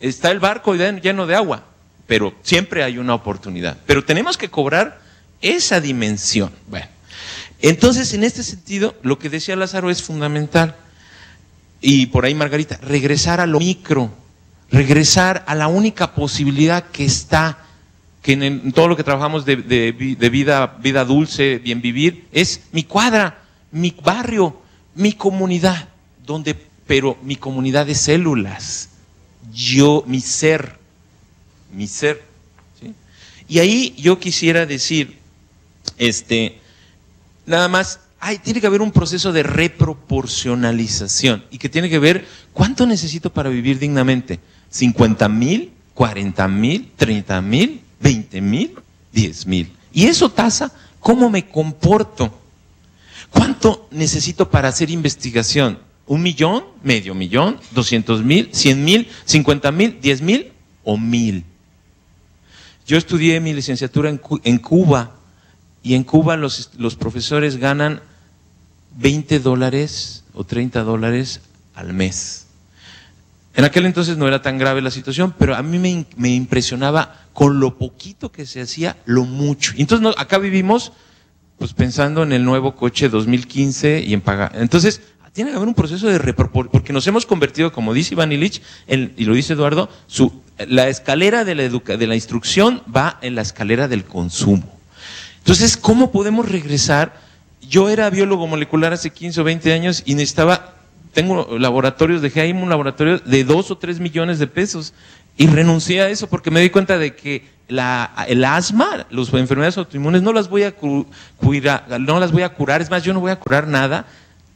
está el barco lleno de agua, pero siempre hay una oportunidad. Pero tenemos que cobrar esa dimensión. Bueno, entonces en este sentido, lo que decía Lázaro es fundamental. Y por ahí Margarita, regresar a lo micro, regresar a la única posibilidad que está, que en todo lo que trabajamos de vida dulce, bien vivir, es mi cuadra, mi barrio, mi comunidad, pero mi comunidad de células, mi ser, ¿sí? Y ahí yo quisiera decir, nada más, tiene que haber un proceso de reproporcionalización y que tiene que ver cuánto necesito para vivir dignamente. 50,000, 40,000, 30,000, 20,000, 10,000. Y eso tasa cómo me comporto. ¿Cuánto necesito para hacer investigación? 1 millón, medio millón, 200,000, 100,000, 50,000, 10,000 o 1,000. Yo estudié mi licenciatura en Cuba y en Cuba los profesores ganan $20 o $30 al mes. En aquel entonces no era tan grave la situación, pero a mí me impresionaba con lo poquito que se hacía, lo mucho. Y entonces acá vivimos pues pensando en el nuevo coche 2015 y en pagar. Entonces tiene que haber un proceso de reproporción, porque nos hemos convertido, como dice Iván Illich, y lo dice Eduardo, la escalera de la instrucción va en la escalera del consumo. Entonces, ¿cómo podemos regresar? Yo era biólogo molecular hace 15 o 20 años y tengo laboratorios, dejé ahí un laboratorio de 2 o 3 millones de pesos y renuncié a eso porque me di cuenta de que el asma, las enfermedades autoinmunes no las voy a curar, es más, yo no voy a curar nada.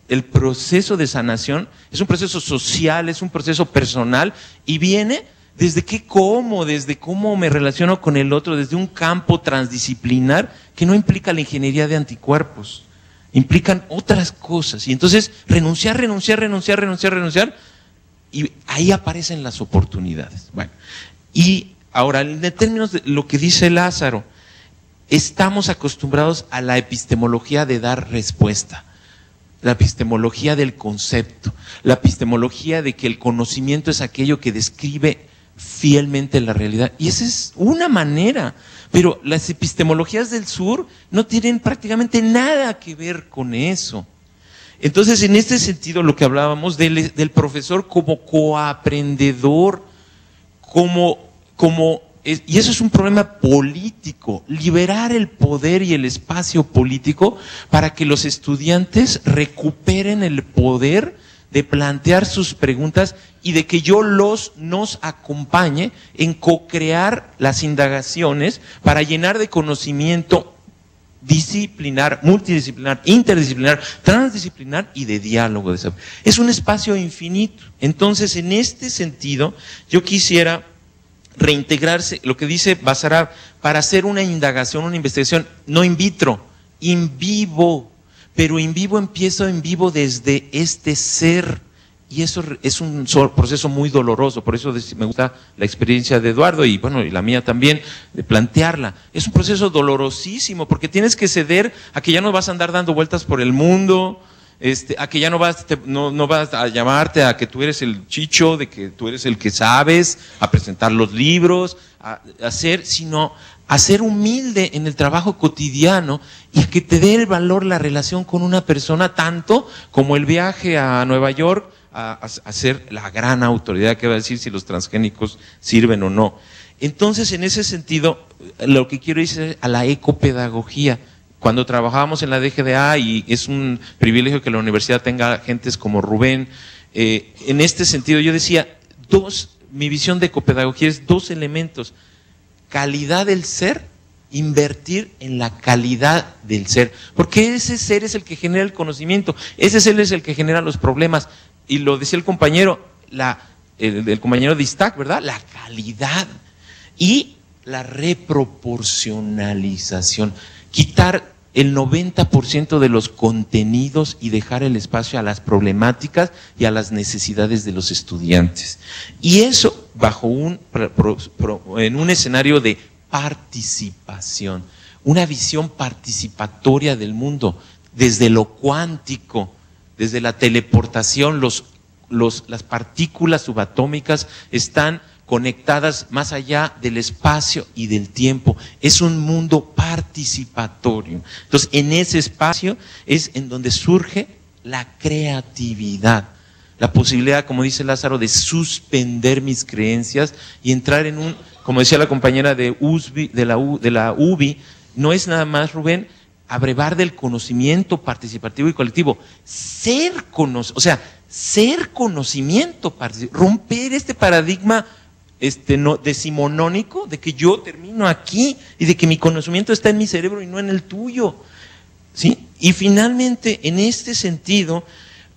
El proceso de sanación es un proceso social, es un proceso personal y viene desde cómo me relaciono con el otro, desde un campo transdisciplinar que no implica la ingeniería de anticuerpos, implican otras cosas. Y entonces renunciar, y ahí aparecen las oportunidades. Bueno, y ahora, en términos de lo que dice Lázaro, estamos acostumbrados a la epistemología de dar respuesta, la epistemología del concepto, la epistemología de que el conocimiento es aquello que describe fielmente la realidad. Y esa es una manera, pero las epistemologías del sur no tienen prácticamente nada que ver con eso. Entonces, en este sentido, lo que hablábamos del profesor como coaprendedor, y eso es un problema político, liberar el poder y el espacio político para que los estudiantes recuperen el poder de plantear sus preguntas y de que yo nos acompañe en co-crear las indagaciones para llenar de conocimiento disciplinar, multidisciplinar, interdisciplinar, transdisciplinar y de diálogo. Es un espacio infinito. Entonces, en este sentido, yo quisiera reintegrarse, lo que dice Basarab, para hacer una indagación, una investigación, no in vitro, in vivo, pero in vivo empiezo en vivo desde este ser, y eso es un proceso muy doloroso. Por eso me gusta la experiencia de Eduardo y bueno, y la mía también, de plantearla. Es un proceso dolorosísimo, porque tienes que ceder a que ya no vas a andar dando vueltas por el mundo, a que ya no vas a llamarte a que tú eres el chicho, de que tú eres el que sabes, a presentar los libros, sino a ser humilde en el trabajo cotidiano y a que te dé el valor la relación con una persona, tanto como el viaje a Nueva York a ser la gran autoridad que va a decir si los transgénicos sirven o no. Entonces, en ese sentido, lo que quiero decir a la ecopedagogía. Cuando trabajábamos en la DGDA, y es un privilegio que la universidad tenga gentes como Rubén, en este sentido yo decía, mi visión de ecopedagogía es 2 elementos: calidad del ser, invertir en la calidad del ser, porque ese ser es el que genera el conocimiento, ese ser es el que genera los problemas, y lo decía el compañero, el compañero de ISTAC, ¿verdad? La calidad y la reproporcionalización, quitar el 90% de los contenidos y dejar el espacio a las problemáticas y a las necesidades de los estudiantes. Y eso en un escenario de participación, una visión participatoria del mundo, desde lo cuántico, desde la teleportación, las partículas subatómicas están conectadas más allá del espacio y del tiempo. Es un mundo participatorio. Entonces, en ese espacio es en donde surge la creatividad, la posibilidad, como dice Lázaro, de suspender mis creencias y entrar en como decía la compañera de la UBI, no es nada más, Rubén, abrevar del conocimiento participativo y colectivo, ser conocimiento, romper este paradigma no, decimonónico de que yo termino aquí y de que mi conocimiento está en mi cerebro y no en el tuyo, ¿sí? Y finalmente, en este sentido,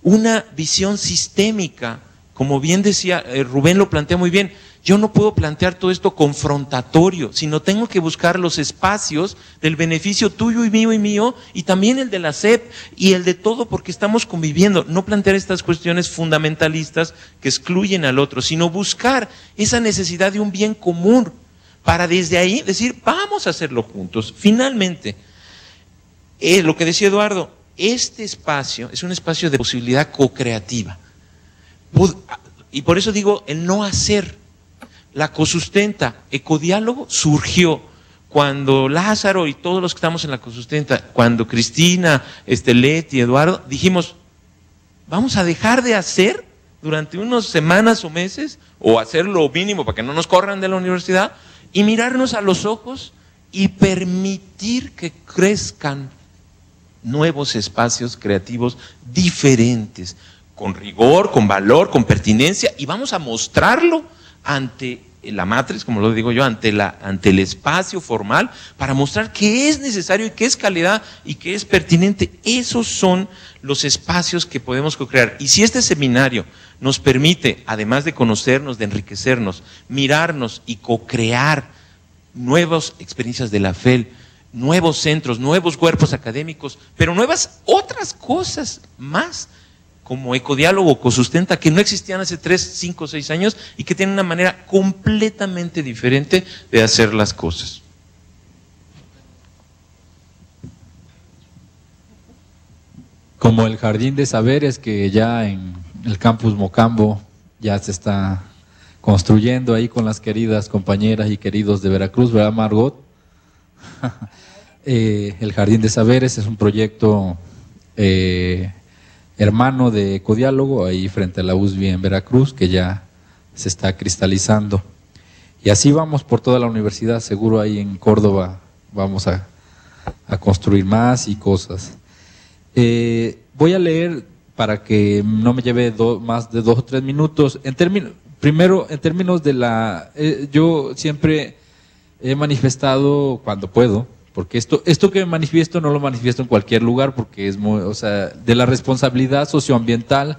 una visión sistémica, como bien decía Rubén, lo plantea muy bien. Yo no puedo plantear todo esto confrontatorio, sino tengo que buscar los espacios del beneficio tuyo y mío, y también el de la SEP y el de todo, porque estamos conviviendo. No plantear estas cuestiones fundamentalistas que excluyen al otro, sino buscar esa necesidad de un bien común para desde ahí decir, vamos a hacerlo juntos. Finalmente, lo que decía Eduardo, este espacio es un espacio de posibilidad co-creativa. Y por eso digo, el no hacer. La Cosustenta, Ecodiálogo, surgió cuando Lázaro y todos los que estamos en la Cosustenta, cuando Cristina, Leti, Eduardo, dijimos, vamos a dejar de hacer durante unas semanas o meses, o hacer lo mínimo para que no nos corran de la universidad, y mirarnos a los ojos y permitir que crezcan nuevos espacios creativos diferentes, con rigor, con valor, con pertinencia, y vamos a mostrarlo ante la matriz, como lo digo yo, ante el espacio formal, para mostrar que es necesario y que es calidad y que es pertinente. Esos son los espacios que podemos co-crear. Y si este seminario nos permite, además de conocernos, de enriquecernos, mirarnos y co-crear nuevas experiencias de la FEL, nuevos centros, nuevos cuerpos académicos, pero nuevas otras cosas más, como Ecodiálogo, Cosustenta, que no existían hace 3, 5, 6 años y que tienen una manera completamente diferente de hacer las cosas. Como el Jardín de Saberes, que ya en el campus Mocambo ya se está construyendo ahí con las queridas compañeras y queridos de Veracruz, ¿verdad, Margot? El Jardín de Saberes es un proyecto hermano de Ecodiálogo, ahí frente a la USB en Veracruz, que ya se está cristalizando. Y así vamos por toda la universidad, seguro ahí en Córdoba vamos a construir más y cosas. Voy a leer para que no me lleve más de 2 o 3 minutos. Primero, en términos de yo siempre he manifestado cuando puedo, porque esto que manifiesto no lo manifiesto en cualquier lugar, porque es de la responsabilidad socioambiental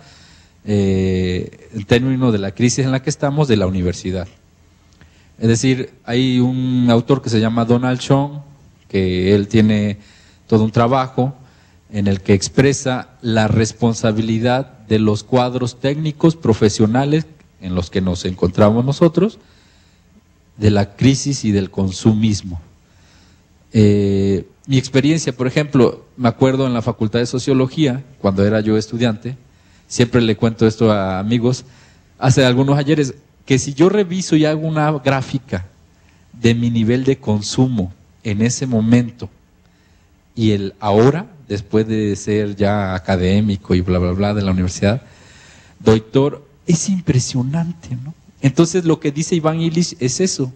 en términos de la crisis en la que estamos, de la universidad. Es decir, hay un autor que se llama Donald Schoen, que él tiene todo un trabajo en el que expresa la responsabilidad de los cuadros técnicos profesionales en los que nos encontramos nosotros, de la crisis y del consumismo. Mi experiencia, por ejemplo, me acuerdo en la Facultad de Sociología, cuando era yo estudiante, siempre le cuento esto a amigos, hace algunos ayeres, que si yo reviso y hago una gráfica de mi nivel de consumo en ese momento y el ahora, después de ser ya académico y bla, bla, bla de la universidad, doctor, es impresionante, ¿no? Entonces lo que dice Iván Illich es eso,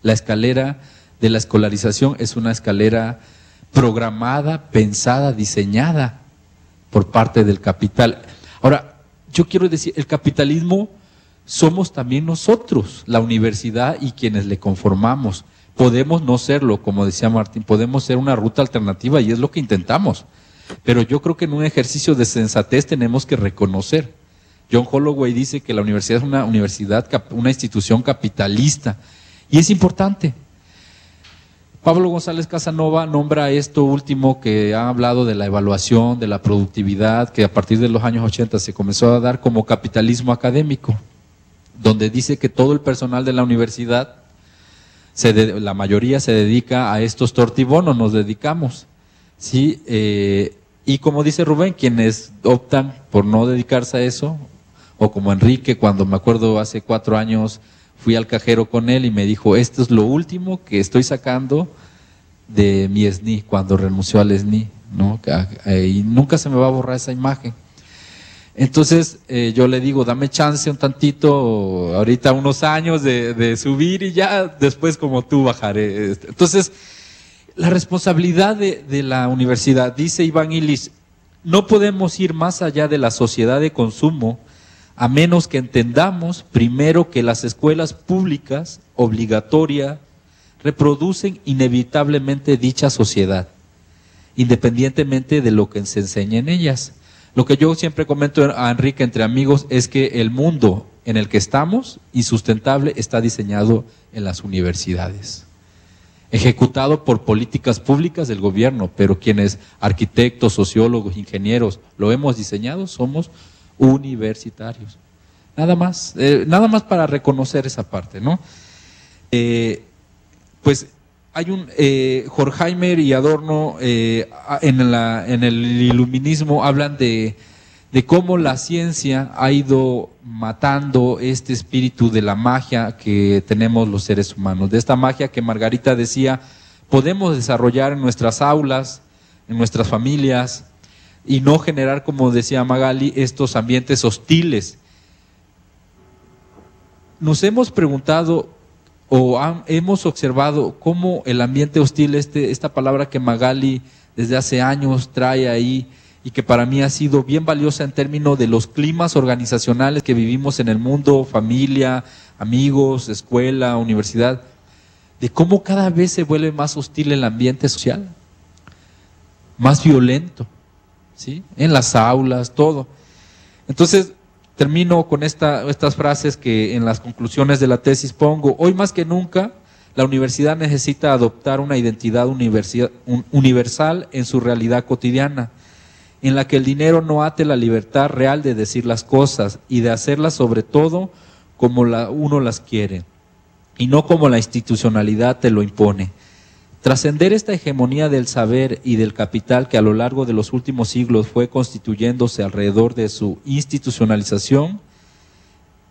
la escalera de la escolarización es una escalera programada, pensada, diseñada por parte del capital. Ahora, yo quiero decir, el capitalismo somos también nosotros, la universidad y quienes le conformamos. Podemos no serlo, como decía Martín, podemos ser una ruta alternativa y es lo que intentamos. Pero yo creo que en un ejercicio de sensatez tenemos que reconocer. John Holloway dice que la universidad es una institución capitalista y es importante. Pablo González Casanova nombra esto último que ha hablado de la evaluación, de la productividad, que a partir de los años 80 se comenzó a dar como capitalismo académico, donde dice que todo el personal de la universidad, la mayoría se dedica a estos tortibonos, nos dedicamos, ¿sí? Y como dice Rubén, quienes optan por no dedicarse a eso, o como Enrique, cuando me acuerdo hace 4 años fui al cajero con él y me dijo, esto es lo último que estoy sacando de mi SNI, cuando renunció al SNI, ¿no? Y nunca se me va a borrar esa imagen. Entonces yo le digo, dame chance un tantito, ahorita unos años de subir y ya después como tú bajaré. Entonces, La responsabilidad de la universidad, dice Iván Illich, no podemos ir más allá de la sociedad de consumo a menos que entendamos primero que las escuelas públicas obligatorias reproducen inevitablemente dicha sociedad, independientemente de lo que se enseña en ellas. Lo que yo siempre comento a Enrique entre amigos es que el mundo en el que estamos, insustentable, está diseñado en las universidades, ejecutado por políticas públicas del gobierno, pero quienes, arquitectos, sociólogos, ingenieros, lo hemos diseñado, somos universitarios. Nada más para reconocer esa parte, ¿no? Pues hay un Horkheimer y Adorno en el iluminismo hablan de cómo la ciencia ha ido matando este espíritu de la magia que tenemos los seres humanos, de esta magia que Margarita decía podemos desarrollar en nuestras aulas, en nuestras familias, y no generar, como decía Magali, estos ambientes hostiles. Nos hemos preguntado o hemos observado cómo el ambiente hostil, esta palabra que Magali desde hace años trae ahí y que para mí ha sido bien valiosa en términos de los climas organizacionales que vivimos en el mundo, familia, amigos, escuela, universidad, de cómo cada vez se vuelve más hostil el ambiente social, más violento, ¿sí? En las aulas, todo. Entonces, termino con estas frases que en las conclusiones de la tesis pongo. Hoy más que nunca, la universidad necesita adoptar una identidad universal en su realidad cotidiana, en la que el dinero no ate la libertad real de decir las cosas y de hacerlas sobre todo como uno las quiere, y no como la institucionalidad te lo impone. Trascender esta hegemonía del saber y del capital que a lo largo de los últimos siglos fue constituyéndose alrededor de su institucionalización,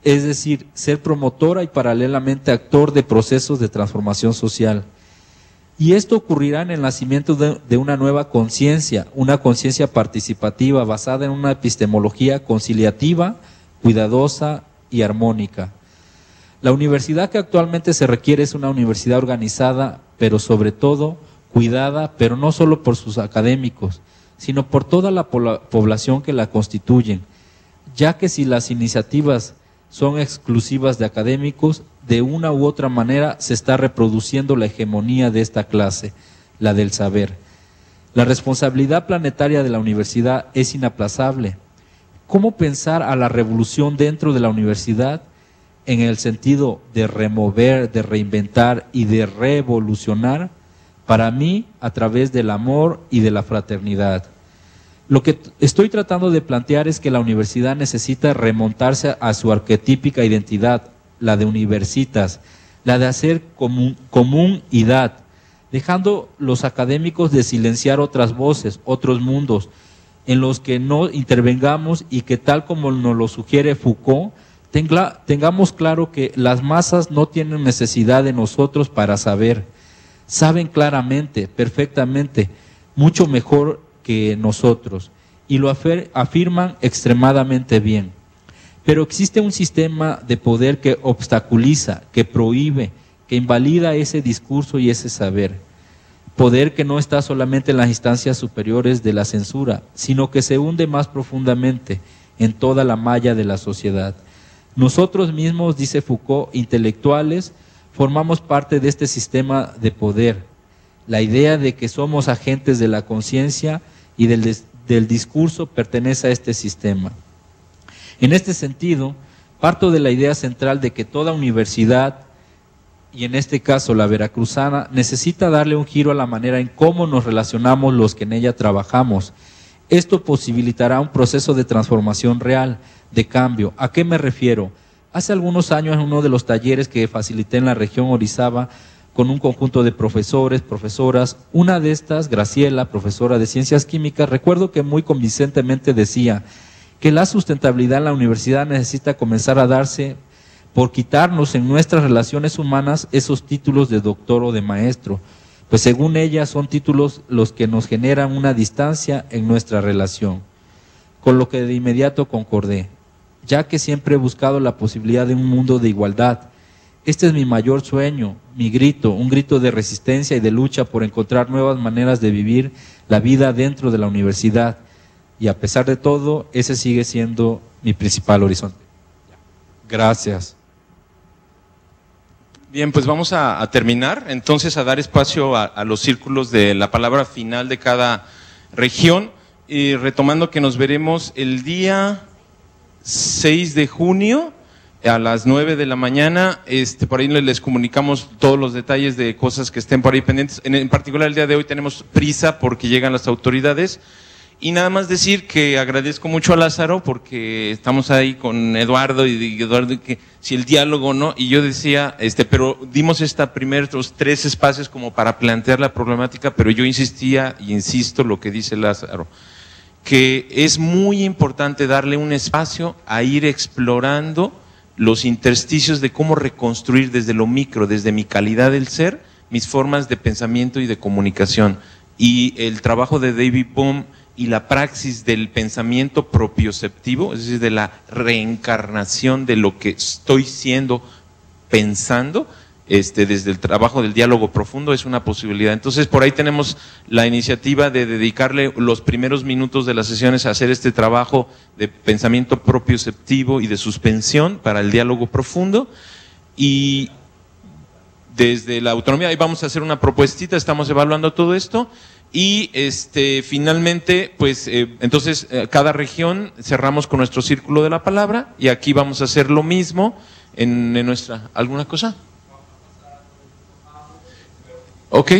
es decir, ser promotora y paralelamente actor de procesos de transformación social. Y esto ocurrirá en el nacimiento de una nueva conciencia, una conciencia participativa basada en una epistemología conciliativa, cuidadosa y armónica. La universidad que actualmente se requiere es una universidad organizada, pero sobre todo cuidada, pero no solo por sus académicos, sino por toda la población que la constituyen, ya que si las iniciativas son exclusivas de académicos, de una u otra manera se está reproduciendo la hegemonía de esta clase, la del saber. La responsabilidad planetaria de la universidad es inaplazable. ¿Cómo pensar a la revolución dentro de la universidad en el sentido de remover, de reinventar y de revolucionar? Para mí, a través del amor y de la fraternidad. Lo que estoy tratando de plantear es que la universidad necesita remontarse a su arquetípica identidad, la de universitas, la de hacer comunidad, dejando los académicos de silenciar otras voces, otros mundos, en los que no intervengamos y que, tal como nos lo sugiere Foucault, tengamos claro que las masas no tienen necesidad de nosotros para saber, saben claramente, perfectamente, mucho mejor que nosotros, y lo afirman extremadamente bien. Pero existe un sistema de poder que obstaculiza, que prohíbe, que invalida ese discurso y ese saber. Poder que no está solamente en las instancias superiores de la censura, sino que se hunde más profundamente en toda la malla de la sociedad. Nosotros mismos, dice Foucault, intelectuales, formamos parte de este sistema de poder. La idea de que somos agentes de la conciencia y del discurso pertenece a este sistema. En este sentido, parto de la idea central de que toda universidad, y en este caso la veracruzana, necesita darle un giro a la manera en cómo nos relacionamos los que en ella trabajamos. Esto posibilitará un proceso de transformación real, de cambio. ¿A qué me refiero? Hace algunos años, en uno de los talleres que facilité en la región Orizaba, con un conjunto de profesores, profesoras, una de estas, Graciela, profesora de Ciencias Químicas, recuerdo que muy convincentemente decía que la sustentabilidad en la universidad necesita comenzar a darse por quitarnos en nuestras relaciones humanas esos títulos de doctor o de maestro, pues según ella son títulos los que nos generan una distancia en nuestra relación, con lo que de inmediato concordé, ya que siempre he buscado la posibilidad de un mundo de igualdad, Este es mi mayor sueño, mi grito, un grito de resistencia y de lucha por encontrar nuevas maneras de vivir la vida dentro de la universidad. Y a pesar de todo, ese sigue siendo mi principal horizonte. Gracias. Bien, pues vamos a terminar, entonces a dar espacio a los círculos de la palabra final de cada región, y retomando que nos veremos el día 6 de junio a las 9 de la mañana, por ahí les comunicamos todos los detalles de cosas que estén por ahí pendientes. En particular el día de hoy tenemos prisa porque llegan las autoridades. Y nada más decir que agradezco mucho a Lázaro porque estamos ahí con Eduardo y Eduardo, que si el diálogo, ¿no? Y yo decía, pero dimos los 3 espacios como para plantear la problemática, pero yo insistía y insisto lo que dice Lázaro, que es muy importante darle un espacio a ir explorando los intersticios de cómo reconstruir desde lo micro, desde mi calidad del ser, mis formas de pensamiento y de comunicación. Y el trabajo de David Bohm y la praxis del pensamiento propioceptivo, es decir, de la reencarnación de lo que estoy siendo pensando, desde el trabajo del diálogo profundo es una posibilidad. Entonces, por ahí tenemos la iniciativa de dedicarle los primeros minutos de las sesiones a hacer este trabajo de pensamiento propioceptivo y de suspensión para el diálogo profundo. Y desde la autonomía, ahí vamos a hacer una propuestita, estamos evaluando todo esto. Y finalmente, pues entonces cada región cerramos con nuestro círculo de la palabra, y aquí vamos a hacer lo mismo en nuestra... ¿Alguna cosa? Ok,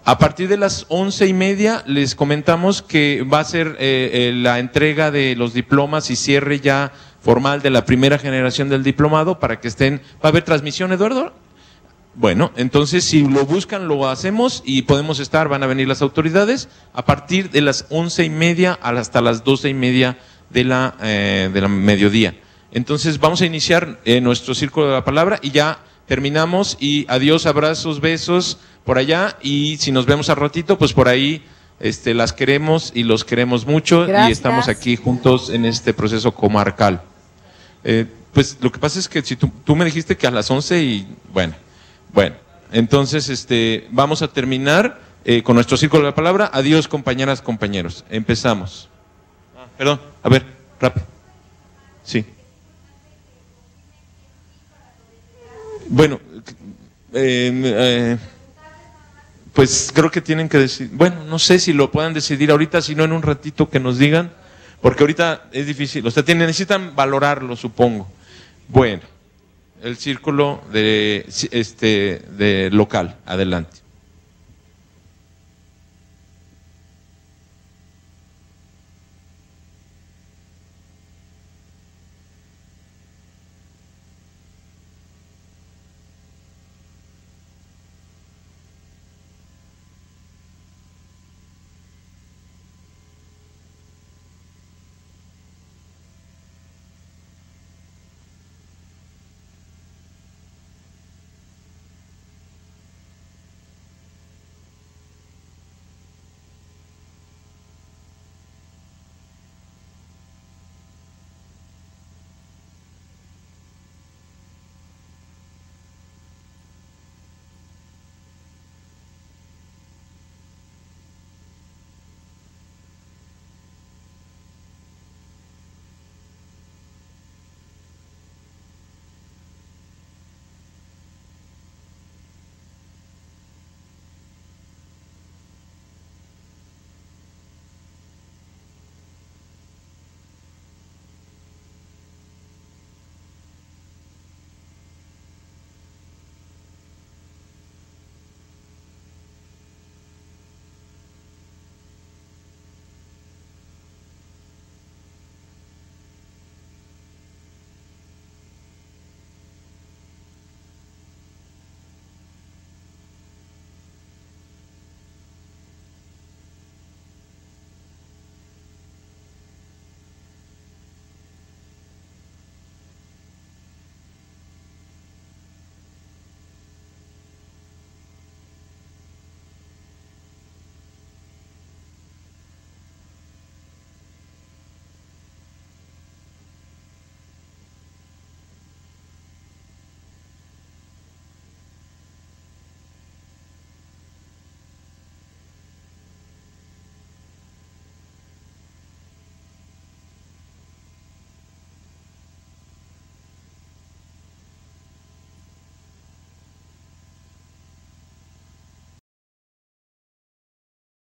a partir de las 11:30 les comentamos que va a ser la entrega de los diplomas y cierre ya formal de la primera generación del diplomado para que estén... ¿Va a haber transmisión, Eduardo? Bueno, entonces si lo buscan lo hacemos y podemos estar, van a venir las autoridades a partir de las 11:30 hasta las 12:30 de la mediodía. Entonces vamos a iniciar nuestro círculo de la palabra y ya terminamos, y adiós, abrazos, besos por allá, y si nos vemos al ratito, pues por ahí las queremos y los queremos mucho. Gracias. Y estamos aquí juntos en este proceso comarcal. Pues lo que pasa es que si tú me dijiste que a las 11 y bueno, entonces vamos a terminar con nuestro círculo de la palabra. Adiós, compañeras, compañeros. Empezamos. Perdón, a ver, rápido. Sí. Bueno, pues creo que tienen que decidir. Bueno, no sé si lo puedan decidir ahorita, si no en un ratito que nos digan, porque ahorita es difícil. O sea, necesitan valorarlo, supongo. Bueno. El círculo de local, adelante.